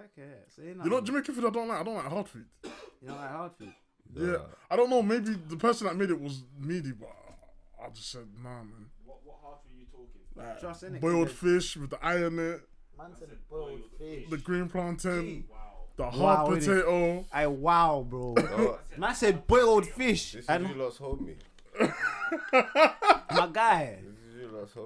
Okay, so you know what Jamaican food I don't like? I don't like hard food. You don't like hard food? Yeah. I don't know, maybe the person that made it was needy, but I just said, nah, man. What hard food are you talking? Like, trust in it. Boiled fish with the eye in it. Man said boiled fish. The green plantain. Wow. The hard potato. Wow, bro. Man said boiled fish. This is you lot's homie. My guy.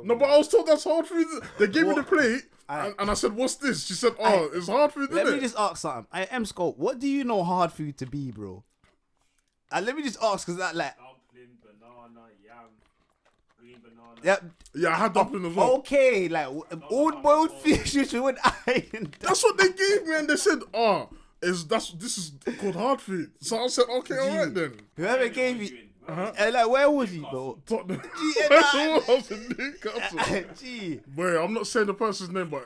No, but I was told that's hard food. They gave me the plate, and I said, "What's this?" She said, "Oh, it's hard food." Let me just ask something. M-Scope, what do you know hard food to be, bro? Let me just ask, cause that like dumpling, banana, yam, green banana. Yeah, I had dumpling as well. Okay, like old boiled fish with iron. That's what they gave me, and they said, this is called hard food." So I said, "Okay, all right then." Whoever gave you. Like, where was he, bro? Tottenham. I was in Newcastle. Gee. Wait, I'm not saying the person's name, but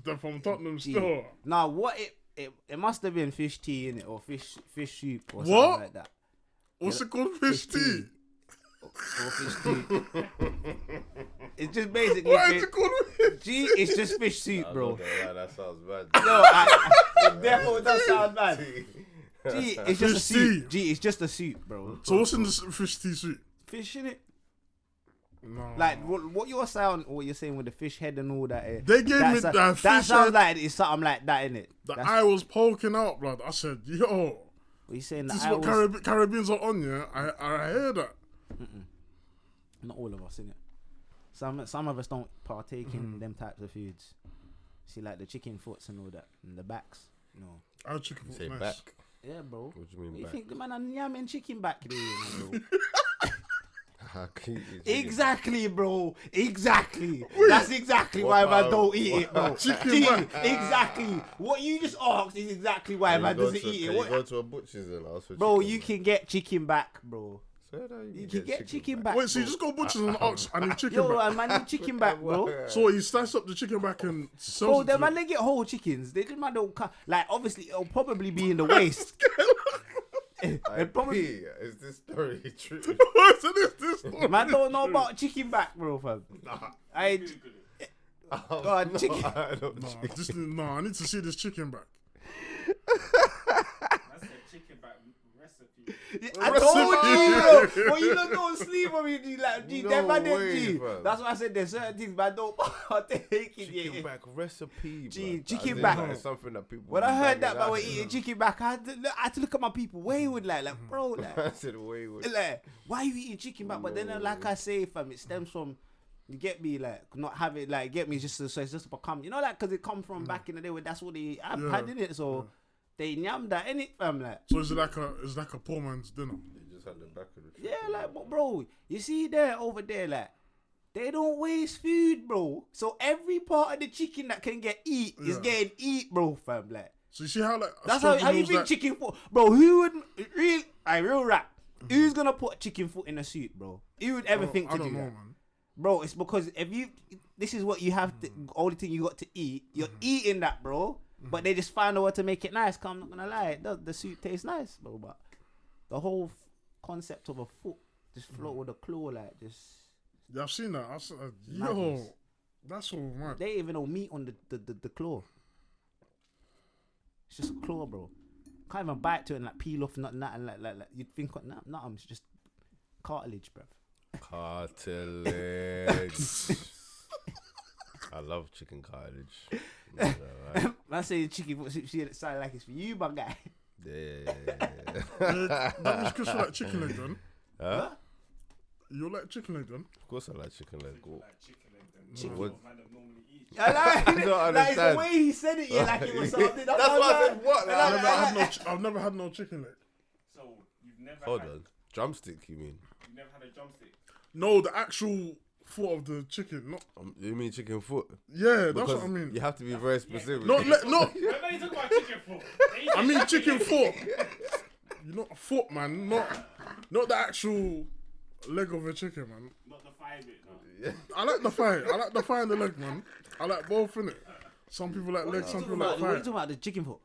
they're from Tottenham still. Now, what it must have been fish tea in it, or fish soup, or something like that. What's it called? Fish tea. Or fish tea. It's just basically. Why is it called fish tea? It's just fish soup, bro. That sounds bad. No, it definitely does sound bad. Gee, it's just a soup. Gee, it's just a soup, bro. So what's in this fish tea soup? Fish in it. No. Like what you're saying with the fish head and all that. They gave me that fish that sounds head. like it's something like that, innit? The eye was poking out, blood. I said, yo. What you saying? This is what Caribbeans are on, yeah? I hear that. Not all of us, innit? Some of us don't partake in them types of foods. See, like the chicken foots and all that, and the backs. No. Our chicken foot's nice. Back. Yeah, bro. What do you mean You back? think the man are yamming chicken back there, you know, bro? Exactly, bro. Exactly. That's exactly why man don't eat it, bro. Chicken back. Exactly. What you just asked is exactly why man doesn't eat it. You go to a butcher's and ask for bro, chicken, you can get chicken back, bro. You can get chicken back. Wait, so you just go butchers and ask, I need chicken Yo, back. man need chicken back, bro. So you slice up the chicken back and sell Bro, it them to man, you. they get whole chickens. They just man don't like, obviously, it'll probably be in the waste. Is this story true? What's this story? Man don't know about chicken back, bro, fam. God, chicken. I need to see this chicken back. That's a chicken back recipe. I told you, bro. Well, you don't sleep on me, G. Like, G, that man didn't, G. That's why I said there's certain things man don't partake in. Chicken back recipe, G, bro. chicken back. It's something that people. When I heard that man were eating chicken back, I had to look at my people wayward, like, bro, like. I said wayward. Like, why are you eating chicken back? But then, like I say, fam, it stems from. You get me, like, not have it, like, get me just so it's just become, you know, like, because it come from back in the day where that's what they had in it, so they nyam that in it, fam, like. So it's like a poor man's dinner. You just had the back of the chicken. Yeah, like, but bro, you see there, over there, like, they don't waste food, bro. So every part of the chicken that can get eat is getting eat, bro, fam, like. So you see how, like, that's how you think chicken foot, bro, who would, real rap, who's gonna put chicken foot in a soup, bro? Who would ever think to do that? Man. Bro, it's because this is what you have to, only thing you got to eat. You're eating that, bro. But they just find a way to make it nice. Cause I'm not gonna lie, the soup tastes nice, bro. But the whole concept of a foot just float with a claw, like just. Yeah, I've seen that. Yo, that's all man. They even know meat on the claw. It's just a claw, bro. Can't even bite to it and like peel off nothing like you'd think nothing. It's just cartilage, bro. Cartilage. I love chicken cartilage. I say chicken foot soup. It sound like it's for you, my guy. Yeah. That means Chris like chicken leg then. Huh? You like chicken leg then? Of course I like chicken leg. Chicken. I like don't like it's the understand. way he said it, yeah, like it was something. That's why I said what? I've never had no chicken leg. So you've never Hold on. Drumstick, you mean? You've never had a drumstick? No, the actual foot of the chicken. Not. You mean chicken foot? Yeah, that's what I mean. You have to be very specific. No. Remember you talk about chicken foot? I mean chicken foot. You're not a foot, man. Not the actual leg of a chicken, man. Not the thigh bit, no. Yeah. I like the thigh. I like the thigh and the leg, man. I like both, innit? Some people like legs, some people like What are you thigh. talking about? The chicken foot?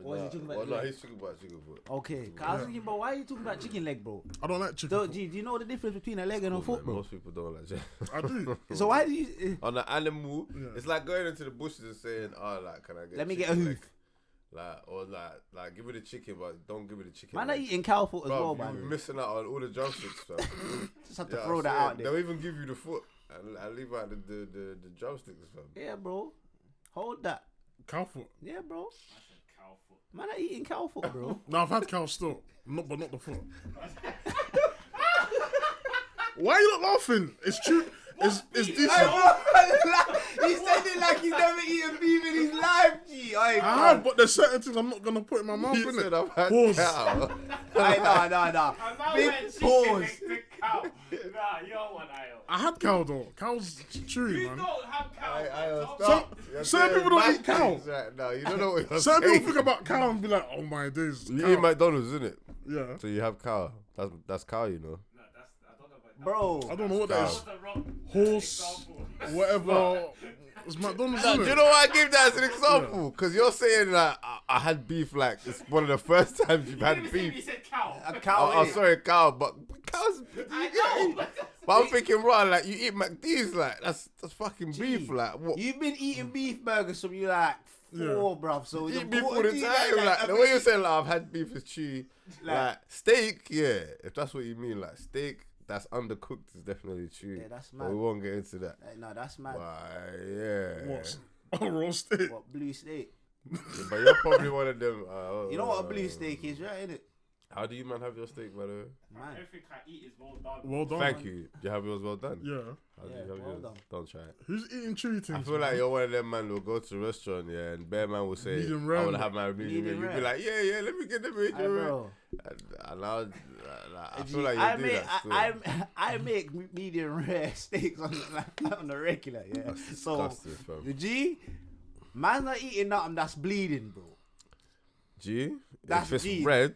Or is he talking about the leg? He's talking about chicken foot. Okay, cause I was thinking, but why are you talking about chicken leg, bro? I don't like chicken So, foot. do you know the difference between a leg and a foot, bro? Most people don't like chicken. I do. So why do you? On the animal, it's like going into the bushes and saying, "Oh, like, can I get?" Let me get a hoof. Like, give me the chicken, but don't give me the chicken. Man, I eating cow foot as well, You're man. missing out on all the drumsticks, fam. Just have to Yeah, throw I'm that saying, out there. They'll even give you the foot and leave out the drumsticks, fam. Yeah, bro. Hold that. Cow foot. Yeah, bro. I said cow foot. Man, I eating cow foot, bro. No, I've had cow still. But not the foot. Why are you not laughing? It's true. It's decent. He said it like he's never eaten beef in his life, G. I have, but there's certain things I'm not gonna put in my mouth. You said innit? I've had Pause. cow. No. And now Big went chicken pause. next to cow. Nah, you're one aisle. I had cow though. Cow's chewy, You man. don't have cow. I Stop. You're certain saying people don't mad eat cow. things right now. You don't know what you're Certain saying. people think about cow and be like, "Oh my days." You cow. eat McDonald's, isn't it? Yeah. So you have cow. That's cow, you know. No, that's, I don't know about that. Bro. I don't know what that Cow. is. That was the wrong Horse, example. whatever. It's McDonald's. No, isn't do you it? know why I give that as an example? Because you're saying that I had beef like it's one of the first times you've You had didn't say beef. you said cow. A cow. Oh, innit? sorry, cow, but cows. I know. But I'm thinking, right, like you eat McD's, like that's fucking beef, Gee, like what? You've been eating beef burgers from you like four, bruv. So You the eat beef all quarter the G, time, like the way you're saying, like I've had beef with chewy, Like- like steak, yeah. If that's what you mean, like steak that's undercooked is definitely chewy. Yeah, that's But mad. we won't get into that. No, that's mad. Why, yeah. What? Oh, raw steak. What blue steak? But you're probably one of them. You know what a blue steak is, right? Innit? How do you man have your steak, by the way? Man. Everything I eat is well done. Well done. Thank you. Do you have yours well done? Yeah. How do Yeah, you have well yours? done. Don't try it. Who's eating chewy things? I feel like you're one of them man who'll go to a restaurant, yeah, and bear man will say, Medium I rare, want to man. have my medium rare. Medium You'll be rare. like, yeah, let me get the medium Aye, rare. bro. And I feel like I you do make that still. I make medium rare steaks on the regular, yeah. That's So disgusting, fam. the G, man's not eating nothing that's bleeding, bro. G, That's if it's G. red,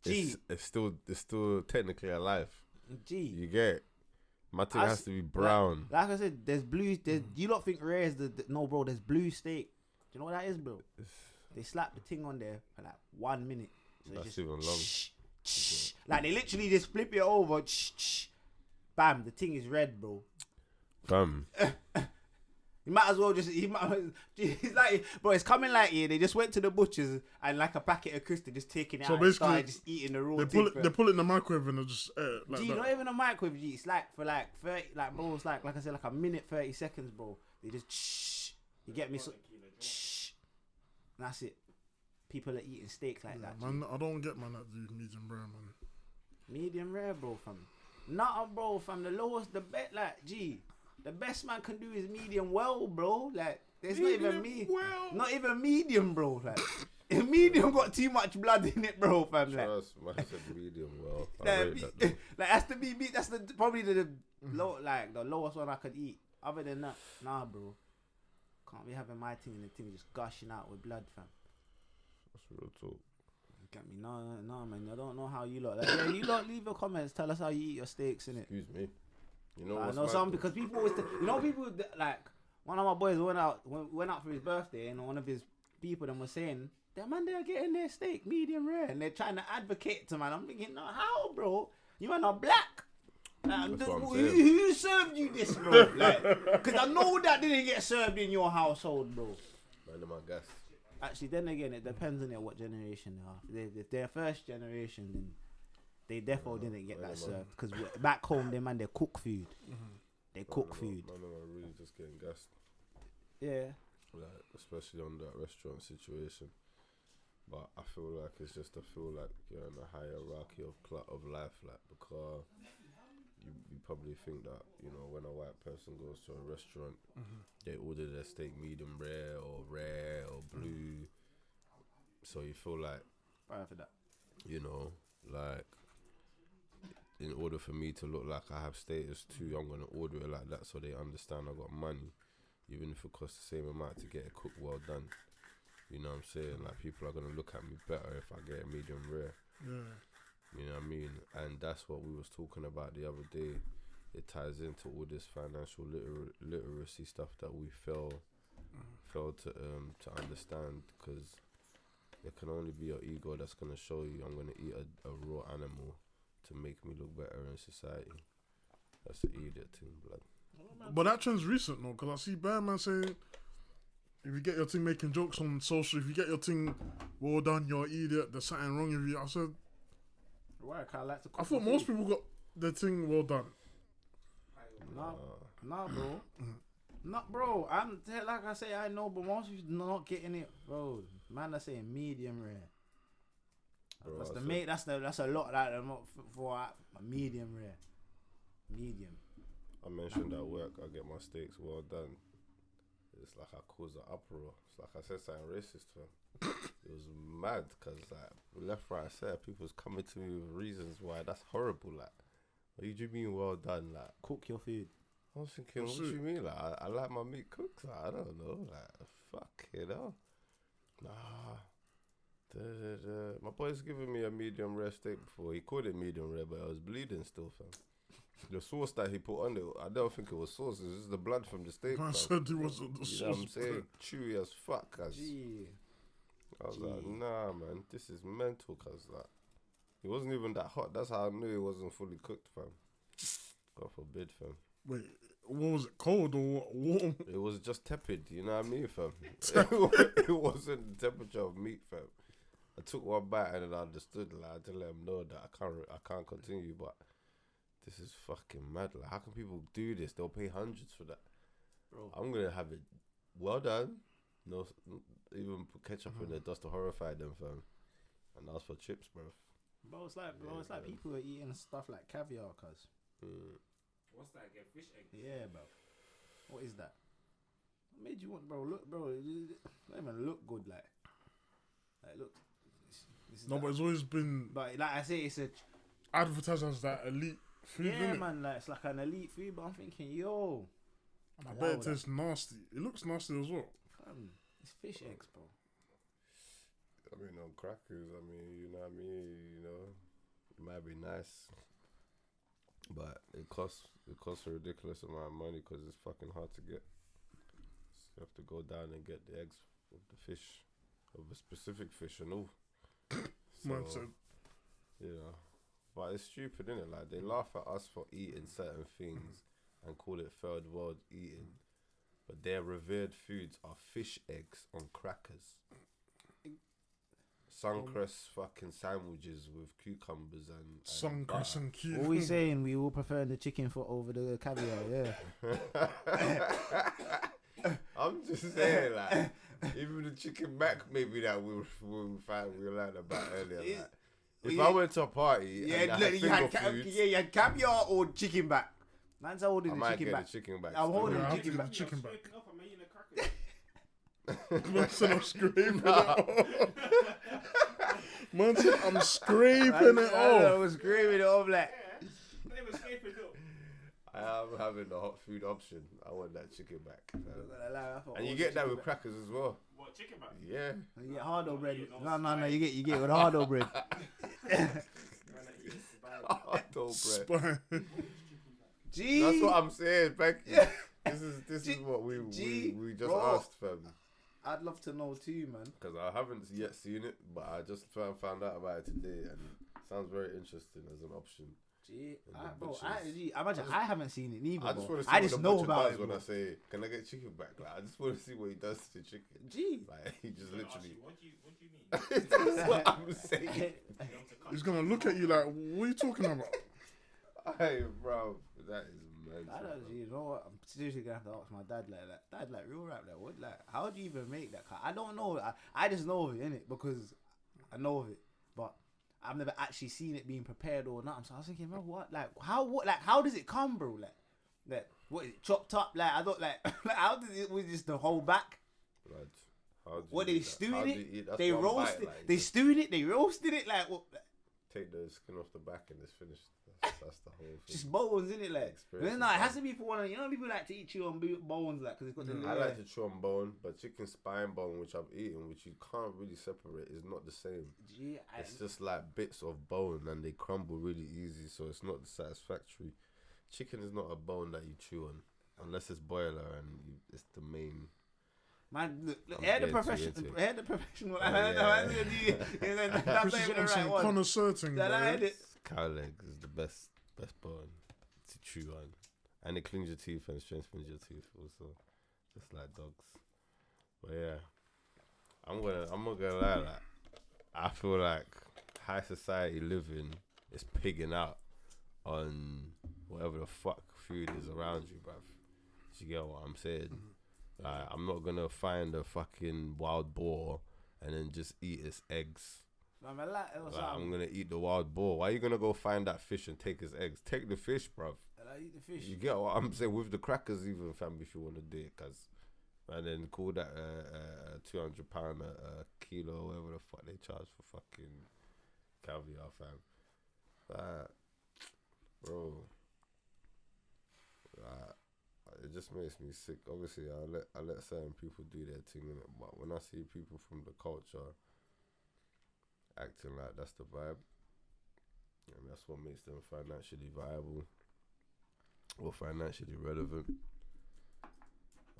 G. it's still technically alive. G. You get it? My thing I has s- to be brown. Like I said, there's blue. You don't think rare is no, bro. There's blue steak. Do you know what that is, bro? They slap the thing on there for like 1 minute. So it's That's just even long. like they literally just flip it over. Bam, the thing is red, bro. Fam, You might as well just. It's like, bro, it's coming like here. They just went to the butchers and like a packet of crisps, just taking it So out and basically, started just eating the raw They thing. pull it in the microwave and they just like G, that. not even a microwave, G. It's like for like 30, like bro, it's like I said, like a minute 30 seconds, bro. They just You get me? So and that's it. People are eating steaks like that. G. Man, I don't get man that do medium rare, man. Medium rare, bro, fam. Nah, bro, fam. The lowest, the best, like, G. The best man can do is medium well, bro. Like, there's not even not even medium, bro. Like, medium got too much blood in it, bro, fam. Like, trust, man said medium well. I rate that, though. like that's the BB. That's the probably the low, like the lowest one I could eat. Other than that, nah, bro. Can't be having my thing and the thing just gushing out with blood, fam. That's real talk. You get me? No, man. I don't know how you lot. Like, yeah, you lot leave your comments. Tell us how you eat your steaks, innit? Excuse me. You know I what's know mad, some though? because people always, people that, like one of my boys went out for his birthday and one of his people then was saying, "That man, they're getting their steak medium rare," and they're trying to advocate to man. I'm thinking, no, how, bro? You man are black. Like, That's what I'm who, saying. who served you this, bro? Like, because I know that didn't get served in your household, bro. Man, my gas. Actually, then again, it depends on what generation they are. If they're first generation, then they definitely didn't get that served. Because back home, they cook food. They cook food. Man, I'm really just getting gassed. Yeah. Like, especially on that restaurant situation. But I feel like it's just, I feel like you're in a hierarchy of life, like, because you probably think that, you know, when a white person goes to a restaurant, they order their steak medium rare or blue. So you feel like, Right for that. you know, like, in order for me to look like I have status too, I'm gonna order it like that so they understand I got money, even if it costs the same amount to get it cooked well done. You know what I'm saying? Like, people are gonna look at me better if I get a medium rare. Yeah. You know what I mean? And that's what we was talking about the other day. It ties into all this financial literacy stuff that we fail to understand, because it can only be your ego that's gonna show you I'm gonna eat a raw animal to make me look better in society. That's the idiot thing, blood. But that trend's recent, though, because I see Bear Man saying if you get your thing making jokes on social, if you get your thing, well done, you're an idiot, there's something wrong with you. I said, Why? I like to cook I thought my most food. people got their thing well done. Nah, bro. Not, bro. Like I say, I know, but most people not getting it, bro. Man, I saying medium rare. Bro, That's I the said- mate. That's a lot like for a medium rare. Medium. I mentioned at work, I get my steaks well done. It's like I caused an uproar. It's like I said something racist to him. It was mad because like left, right, center, people's coming to me with reasons why that's horrible. Like, what do you mean well done? Like, Cook your food. I was thinking, what do you mean? Like, I like my meat cooked. Like, I don't know. Like, fuck it up. Nah. My boy's giving me a medium rare steak before. He called it medium rare, but I was bleeding still, fam. The sauce that he put on it, I don't think it was sauce. It was just the blood from the steak. I fam. said it wasn't the You know what sauce. I'm saying? Chewy as fuck, cuz. Gee. I was like, nah, man, this is mental, cuz. Like, it wasn't even that hot. That's how I knew it wasn't fully cooked, fam. God forbid, fam. Wait, what was it, cold or warm? It was just tepid, you know what I mean, fam? It wasn't the temperature of meat, fam. I took one bite and then I understood, like, I had to let him know that I can't continue, but this is fucking mad. Like, how can people do this? They'll pay hundreds for that. Bro. I'm gonna have it well done. No, even put ketchup in there just to horrify them, fam. And ask for chips, bro. Bro, it's like people are eating stuff like caviar, cuz. What's that again? Fish egg? Yeah, bro. What is that? What made you want, bro? Look, bro. It don't even look good, like look. This is No, but it's always been but like I say, it's a advertised as that elite food, yeah, innit? man. Like it's like an elite food, but I'm thinking, yo, I bet it tastes nasty. It looks nasty as well. fam, it's fish eggs, bro. I mean, on crackers, I mean, you know what I mean? You know, it might be nice. But it costs a ridiculous amount of money because it's fucking hard to get. So you have to go down and get the eggs of the fish, of a specific fish and all. Man said, You know, but it's stupid, innit? Like, they laugh at us for eating certain things and call it third world eating, but their revered foods are fish eggs on crackers. Suncrest fucking sandwiches with cucumbers and Suncrest butter. and cute. What we saying? We all prefer the chicken foot over the caviar, yeah. I'm just saying, like, even the chicken back maybe that we learned about earlier. Like, if I went to a party and I had finger foods, you had caviar or chicken back. Man's holding I the might chicken get back. the chicken back. I'm still. holding Yeah, the I have to chicken get back. the chicken back. Scraping up, I'm eating a cracker. Man said I'm scraping it off. Man said I'm scraping it I off. was screaming it off like. They were scraping up. I am having the hot food option. I want that chicken back. I thought, And you oh, get that chicken with back. crackers as well. What, chicken back? Yeah. You get hardo bread. No, you get with hardo bread. Hot dough bread. Spine. Gee, That's what I'm saying. Thank you. This is what we just bro. asked, fam. I'd love to know too, man. Because I haven't yet seen it, but I just found out about it today, and it sounds very interesting as an option. Gee, And the bro, butchers. imagine I haven't seen it either. I just bro. want to see I what just the know butcher about does it. when Bro. I say, "Can I get chicken back?" Like, I just want to see what he does to chicken. Gee, Like, he just literally. What do you mean? That's what I'm saying. He's gonna look at you like, what are you talking about? Hey, bro, that is mental. I don't. You know what? I'm seriously gonna have to ask my dad like that. Dad, like real rap, like what? Like, how do you even make that? I don't know. I just know of it, innit? Because I know of it, but I've never actually seen it being prepared or not. So I was thinking, bro, what? Like, how does it come, bro? Like, what is it chopped up? Like, I don't like. Like, how does it? Was just the whole back? Blood. How do you What eat they that? stewing How do it? you eat? That's They one roasted. bite, like, They just stewing it. They roasted it. Like what? take the skin off the back and it's finished. That's the whole thing. Just bones, innit? Like, Experience no, it is has to be for one of, you know, people like to eat chew on bones, like, because it's got the I like to chew on bone, but chicken spine bone, which I've eaten, which you can't really separate, is not the same. Gee, It's just like bits of bone and they crumble really easy, so it's not satisfactory. Chicken is not a bone that you chew on, unless it's boiler and it's the main. man, look, I'm hear the getting too professional. into it. Hear the professional. Oh, yeah. That's This is not even what the I'm saying, right one. connoisseur thing, That I bro. had it. Cow leg is the best bone to chew on, and it cleans your teeth and strengthens your teeth also, just like dogs. But yeah, I'm not gonna lie. Like, I feel like high society living is pigging out on whatever the fuck food is around you, bruv. You get what I'm saying? Like, I'm not gonna find a fucking wild boar and then just eat its eggs. I'm gonna eat the wild boar. Why are you gonna go find that fish and take his eggs? Take the fish, bruv. Eat the fish. You get what I'm saying? With the crackers, even, fam, if you want to do it, cause, and then call that £200 a kilo, or whatever the fuck they charge for fucking caviar, fam. Bro, it just makes me sick. Obviously, I let certain people do their thing in it, but when I see people from the culture acting like that's the vibe, and that's what makes them financially viable or financially relevant.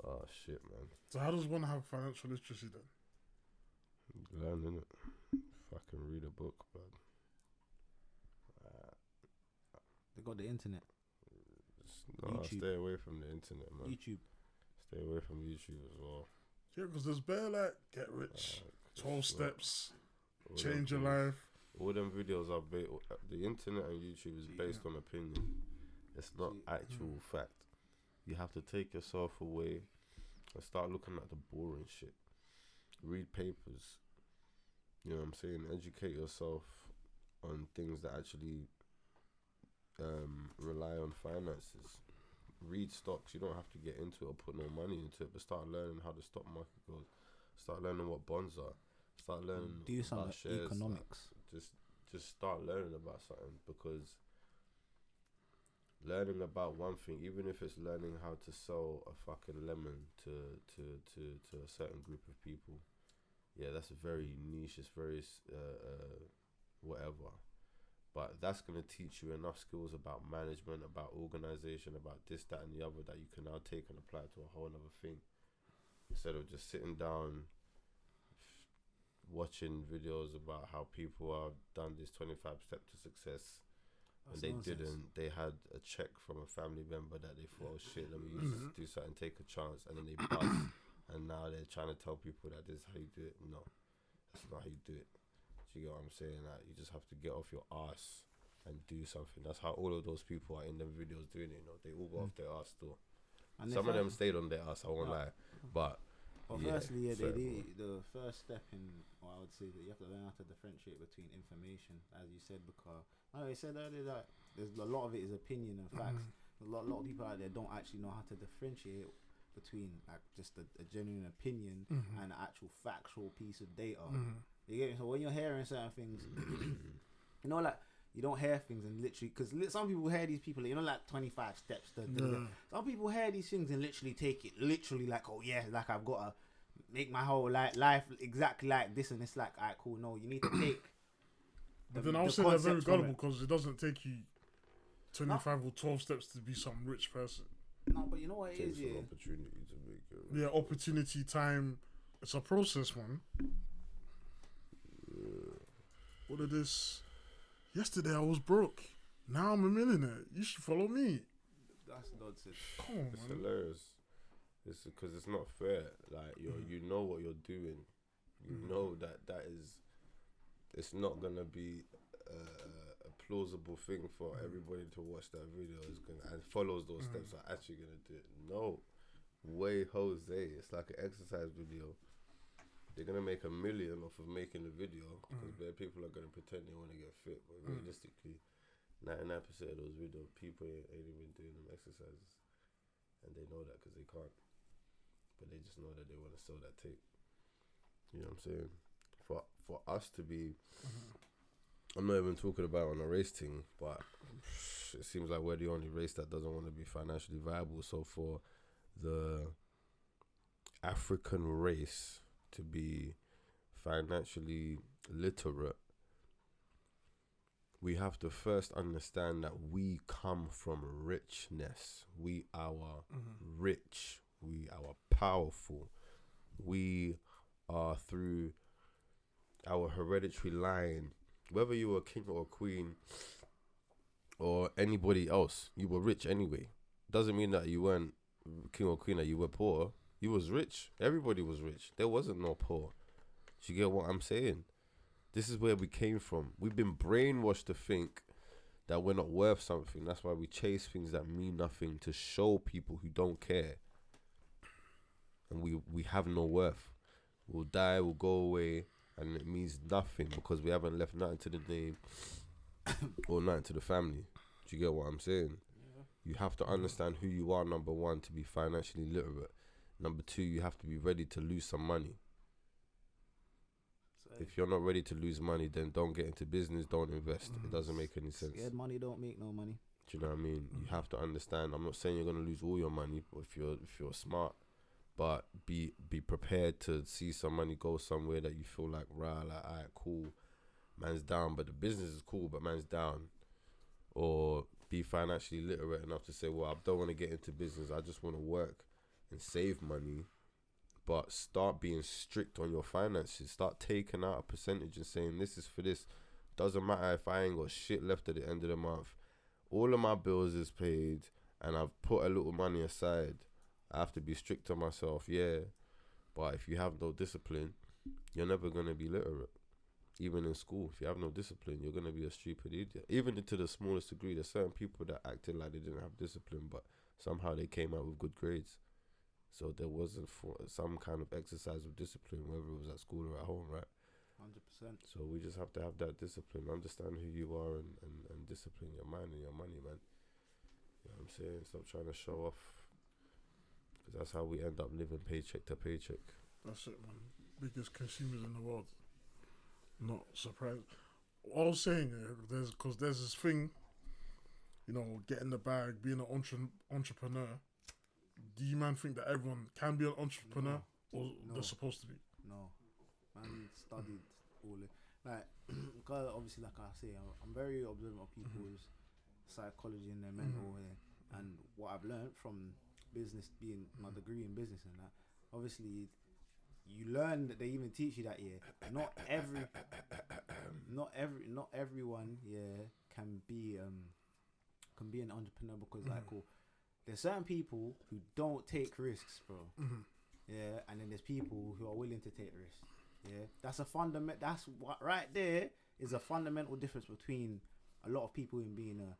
Oh shit, man. So how does one have financial literacy then? Learn, innit? Fucking read a book, man. They got the internet. YouTube. Stay away from the internet, man. YouTube. Stay away from YouTube as well. Yeah, because there's bare like get rich, 12 steps, change your life. All them videos are the internet and YouTube is based on opinion. It's not actual fact. You have to take yourself away and start looking at the boring shit. Read papers. You know what I'm saying? Educate yourself on things that actually rely on finances. Read stocks. You don't have to get into it or put no money into it, but start learning how the stock market goes. Start learning what bonds are. Start learning Do some about shares. economics. Just start learning about something, because learning about one thing, even if it's learning how to sell a fucking lemon to a certain group of people, yeah, that's very niche. It's very whatever. But that's going to teach you enough skills about management, about organization, about this, that, and the other that you can now take and apply to a whole other thing. Instead of just sitting down, watching videos about how people have done this 25 step to success, and they didn't. They had a check from a family member that they thought, oh shit, let me use this to do something, take a chance, and then they bust. And now they're trying to tell people that this is how you do it. No, that's not how you do it. You get what I'm saying? Like, you just have to get off your ass and do something. That's how all of those people are in them videos doing it. You know, they all go off their ass still. And some of them stayed on their ass. I won't lie, but firstly, they did the first step in. Or I would say that you have to learn how to differentiate between information, as you said, because I know you said earlier that there's a lot of it is opinion and facts. A lot of people out there don't actually know how to differentiate between like just a genuine opinion and an actual factual piece of data. You get me? So when you're hearing certain things, you know, like you don't hear things and literally, because some people hear these people, you know, like 25 steps. Some people hear these things and literally take it literally like, oh yeah, like I've got to make my whole life exactly like this, and it's like, alright, cool. No, you need to take. But then I'll say they're very gullible, because it doesn't take you 25 or 12 steps to be some rich person. No, but you know what it is, yeah. Opportunity to make it. Yeah, opportunity, time. It's a process, man. What is this? Yesterday I was broke. Now I'm a millionaire. You should follow me. That's nonsense. Come on, It's man. hilarious. It's because it's not fair. Like you know what you're doing. You know that is. It's not gonna be a plausible thing for everybody to watch that video. Is gonna and follows those steps are actually gonna do it. No way, Jose. It's like an exercise video. They're gonna make $1 million off of making the video, because people are gonna pretend they want to get fit, but realistically, 99% of those videos, people ain't even doing them exercises, and they know that because they can't. But they just know that they want to sell that tape. You know what I'm saying? For us to be, I'm not even talking about on a race thing, but it seems like we're the only race that doesn't want to be financially viable. So for the African race to be financially literate, we have to first understand that we come from richness. We are rich. We are powerful. We are through our hereditary line. Whether you were a king or a queen or anybody else, you were rich anyway. Doesn't mean that you weren't king or queen, that you were poor. You was rich. Everybody was rich. There wasn't no poor. Do you get what I'm saying? This is where we came from. We've been brainwashed to think that we're not worth something. That's why we chase things that mean nothing to show people who don't care. And we have no worth. We'll die, we'll go away, and it means nothing because we haven't left nothing to the name or nothing to the family. Do you get what I'm saying? Yeah. You have to understand who you are, number one, to be financially literate. Number two, you have to be ready to lose some money. If you're not ready to lose money, then don't get into business, don't invest. It doesn't make any sense. Scared money don't make no money. Do you know what I mean? You have to understand. I'm not saying you're gonna lose all your money, but if you're smart, but be prepared to see some money go somewhere that you feel like, rah, like, alright, cool, man's down, but the business is cool, but man's down. Or be financially literate enough to say, well, I don't want to get into business. I just want to work and save money. But start being strict on your finances. Start taking out a percentage and saying, this is for this. Doesn't matter if I ain't got shit left at the end of the month. All of my bills is paid and I've put a little money aside. I have to be strict on myself, yeah. But if you have no discipline, you're never going to be literate. Even in school, if you have no discipline, you're going to be a stupid idiot. Even to the smallest degree, there's certain people that acted like they didn't have discipline, but somehow they came out with good grades. So there wasn't some kind of exercise of discipline, whether it was at school or at home, right? 100%. So we just have to have that discipline, understand who you are and discipline your mind and your money, man. You know what I'm saying? Stop trying to show off. Because that's how we end up living paycheck to paycheck. That's it, man. Biggest consumers in the world. Not surprised. What I was saying, because there's this thing, you know, getting the bag, being an entrepreneur. Do you man think that everyone can be an entrepreneur, or they're supposed to be? No, man studied all it. Like, because obviously, like I say, I'm very observant of people's psychology and their mental, and what I've learned from business, being my degree in business and that. Obviously, you learn that they even teach you that. Not everyone, can be an entrepreneur because like cool. There's certain people who don't take risks, bro. Yeah, and then there's people who are willing to take risks. Yeah, that's a fundament. That's what right there is a fundamental difference between a lot of people in being a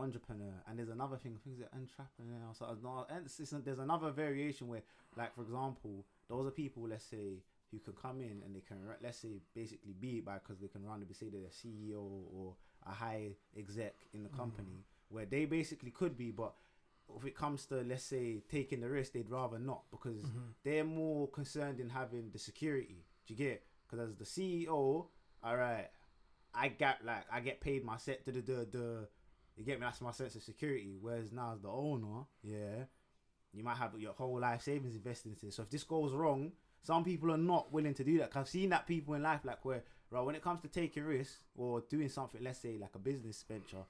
entrepreneur. And there's another thing, things that entrepreneur. So there's another variation where, like for example, those are people, let's say, who can come in and they can, let's say, basically be it by because they can randomly say they're a CEO or a high exec in the company, where they basically could be, but if it comes to, let's say, taking the risk, they'd rather not because they're more concerned in having the security. Do you get? Because as the CEO, all right, I get paid my set. You get me? That's my sense of security. Whereas now as the owner, you might have your whole life savings invested into this. So if this goes wrong, some people are not willing to do that. Cause I've seen that people in life, like where, right, when it comes to taking risks or doing something, let's say like a business venture,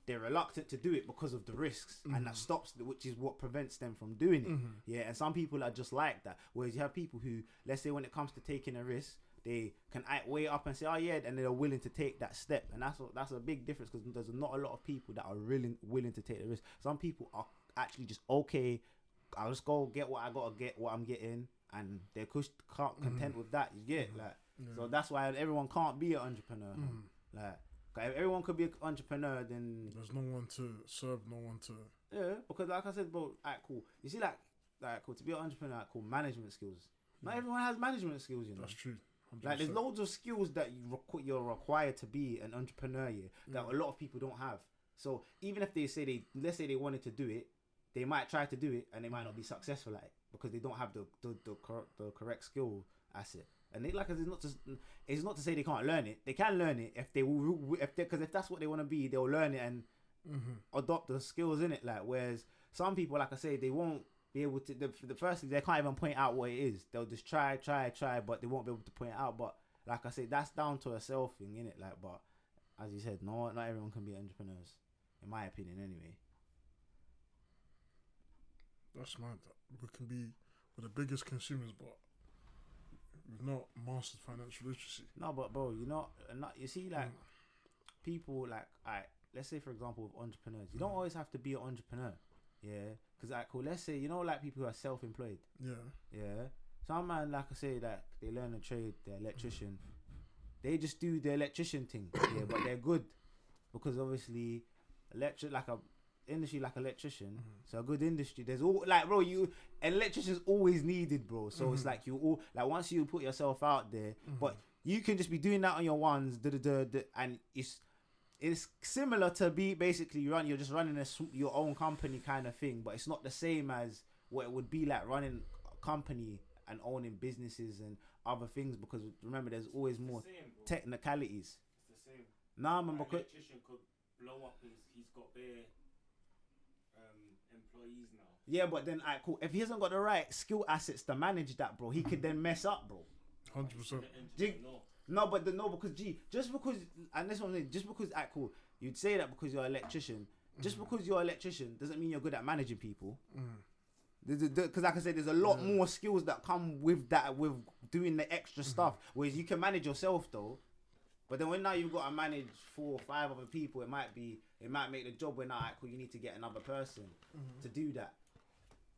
they're reluctant to do it because of the risks, and that stops, which is what prevents them from doing it. Yeah, and some people are just like that. Whereas you have people who, let's say, when it comes to taking a risk, they can weigh up and say, oh yeah, and they're willing to take that step, and that's a big difference because there's not a lot of people that are really willing to take the risk. Some people are actually just okay. I'll just go get what I gotta get, what I'm getting, and they're content with that. You get so that's why everyone can't be an entrepreneur. Like. If everyone could be an entrepreneur, then there's no one to serve, no one to. Yeah, because like I said, bro, alright, cool. You see, like cool, to be an entrepreneur, cool, management skills. Not everyone has management skills, you know. That's true. 100%. Like, there's loads of skills that you're required to be an entrepreneur, that a lot of people don't have. So even if they say let's say they wanted to do it, they might try to do it and they might not be successful at it because they don't have the correct skill asset. And they it's not to say they can't learn it. They can learn it because if that's what they want to be, they'll learn it and adopt the skills in it. Like, whereas some people, like I say, they won't be able to. The first thing, they can't even point out what it is. They'll just try, but they won't be able to point it out. But like I say, that's down to a self thing, innit? Like, but as you said, not everyone can be entrepreneurs, in my opinion, anyway. That's mad. We can be the biggest consumers, but we've not mastered financial literacy. No, but bro, you see, like people, like, alright, let's say for example with entrepreneurs, you don't always have to be an entrepreneur. Yeah, because like, cool. Let's say like people who are self-employed. Yeah. Yeah, some man, like I say, like they learn a trade, they're electrician. They just do the electrician thing. Yeah, but they're good because obviously, industry like electrician. So a good industry. There's all like, bro, an electrician's always needed, bro. So it's like you all like once you put yourself out there, but you can just be doing that on your ones, and it's similar to basically you're just running your own company kind of thing, but it's not the same as what it would be like running a company and owning businesses and other things, because remember there's always more technicalities. It's the same. Nah, man, An because electrician could blow up he's got bare employees now. yeah, but then cool. If he hasn't got the right skill assets to manage that, bro, he could then mess up, bro. 100%. No, but because just because, and this one, just because cool, you'd say that because you're an electrician. Just because you're an electrician doesn't mean you're good at managing people. Because like I said, there's a lot more skills that come with that, with doing the extra stuff. Whereas you can manage yourself though, but then when now you've got to manage 4 or 5 other people, it might make the job where now cool, you need to get another person to do that.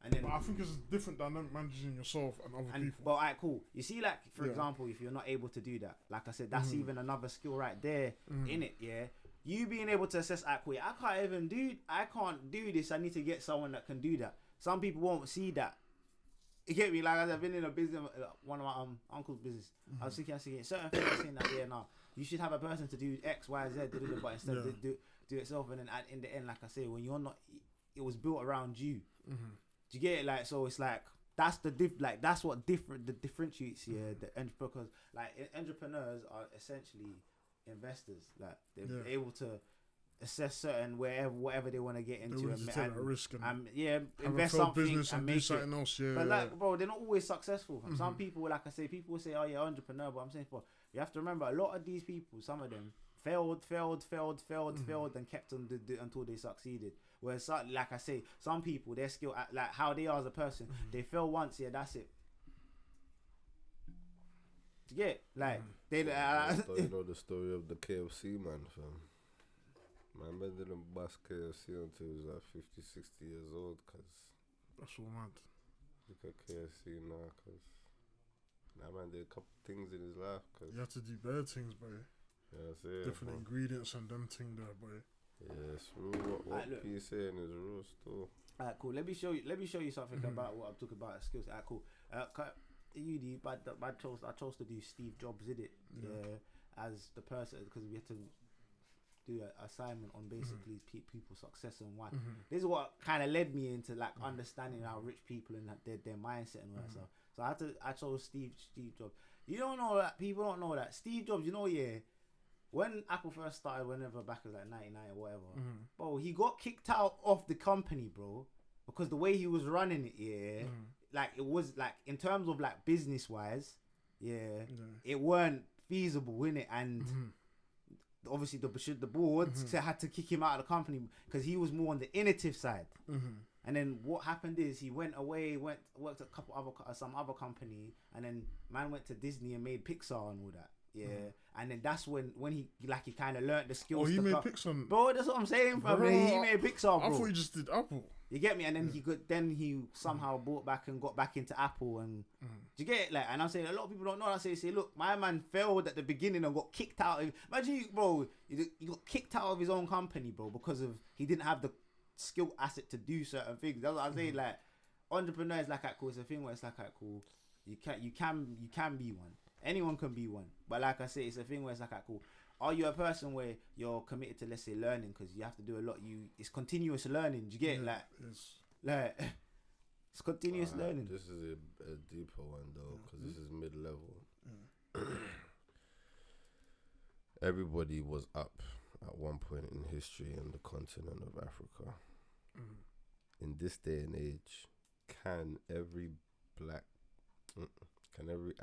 And then But I think it's different than managing yourself and other people. But cool. You see, like for example, if you're not able to do that, like I said, that's even another skill right there in it. Yeah, you being able to assess, cool, I can't do this. I need to get someone that can do that. Some people won't see that. You get me? Like I've been in a business, one of my uncle's business. I was thinking certain things. I'm saying that now you should have a person to do X, Y, Z, but instead do it yourself. And then in the end, like I say, when you're not, it was built around you. Do you get it? Like, so it's like that's that's what differentiates the because like entrepreneurs are essentially investors. Like they're able to assess certain whatever they want to get into and take a risk and invest have a something business and make do something else. Yeah, but like, bro, they're not always successful. Some people, like I say, people will say, "Oh yeah, entrepreneur," but I'm saying, bro, you have to remember a lot of these people. Some of them failed, and kept on until they succeeded. Whereas, like I say, some people, their skill, like how they are as a person, they fail once, that's it. Yeah, like they. You know the story of the KFC man, fam. My man didn't bust KFC until he was like 50, 60 years old, cause that's all mad. Look at KFC now, cause that man did a couple things in his life, cause you have to do better things, boy. Yeah, that's it. Different ingredients and them thing there, boy. Yeah, it's real. What he's saying is real still. Alright, cool. Let me show you something about what I'm talking about. Skills. Alright, cool. I chose to do Steve Jobs, did it? Yeah. As the person, because we had to do an assignment on basically people's success and why. This is what kind of led me into like understanding how rich people and their mindset and all that stuff. So I chose Steve Jobs. You don't know that, people don't know that Steve Jobs, when Apple first started, whenever back in like 99 or whatever, bro, he got kicked out of the company, bro, because the way he was running it, like it was like in terms of like business wise, it weren't feasible, innit? And obviously the board had to kick him out of the company because he was more on the innovative side. And then what happened is he went away, worked at some other company, and then man went to Disney and made Pixar and all that. And then that's when he kind of learned the skills. Oh, he made Pixar, bro. That's what I'm saying, fam. He made Pixar, bro. I thought he just did Apple. You get me? And then he somehow bought back and got back into Apple. And do you get it? Like, and I'm saying a lot of people don't know. I say, look, my man failed at the beginning and got kicked out. Imagine you, bro. You got kicked out of his own company, bro, because of he didn't have the skill asset to do certain things. That's what I'm saying. Like, entrepreneurs like that cool. It's a thing where it's like that cool. You can be one. Anyone can be one, but like I say, it's a thing where it's like, cool. Are you a person where you're committed to, let's say, learning? Because you have to do a lot. It's continuous learning. Do you get it? Like it's continuous learning. This is a deeper one though, because this is mid-level. Everybody was up at one point in history in the continent of Africa. In this day and age, can every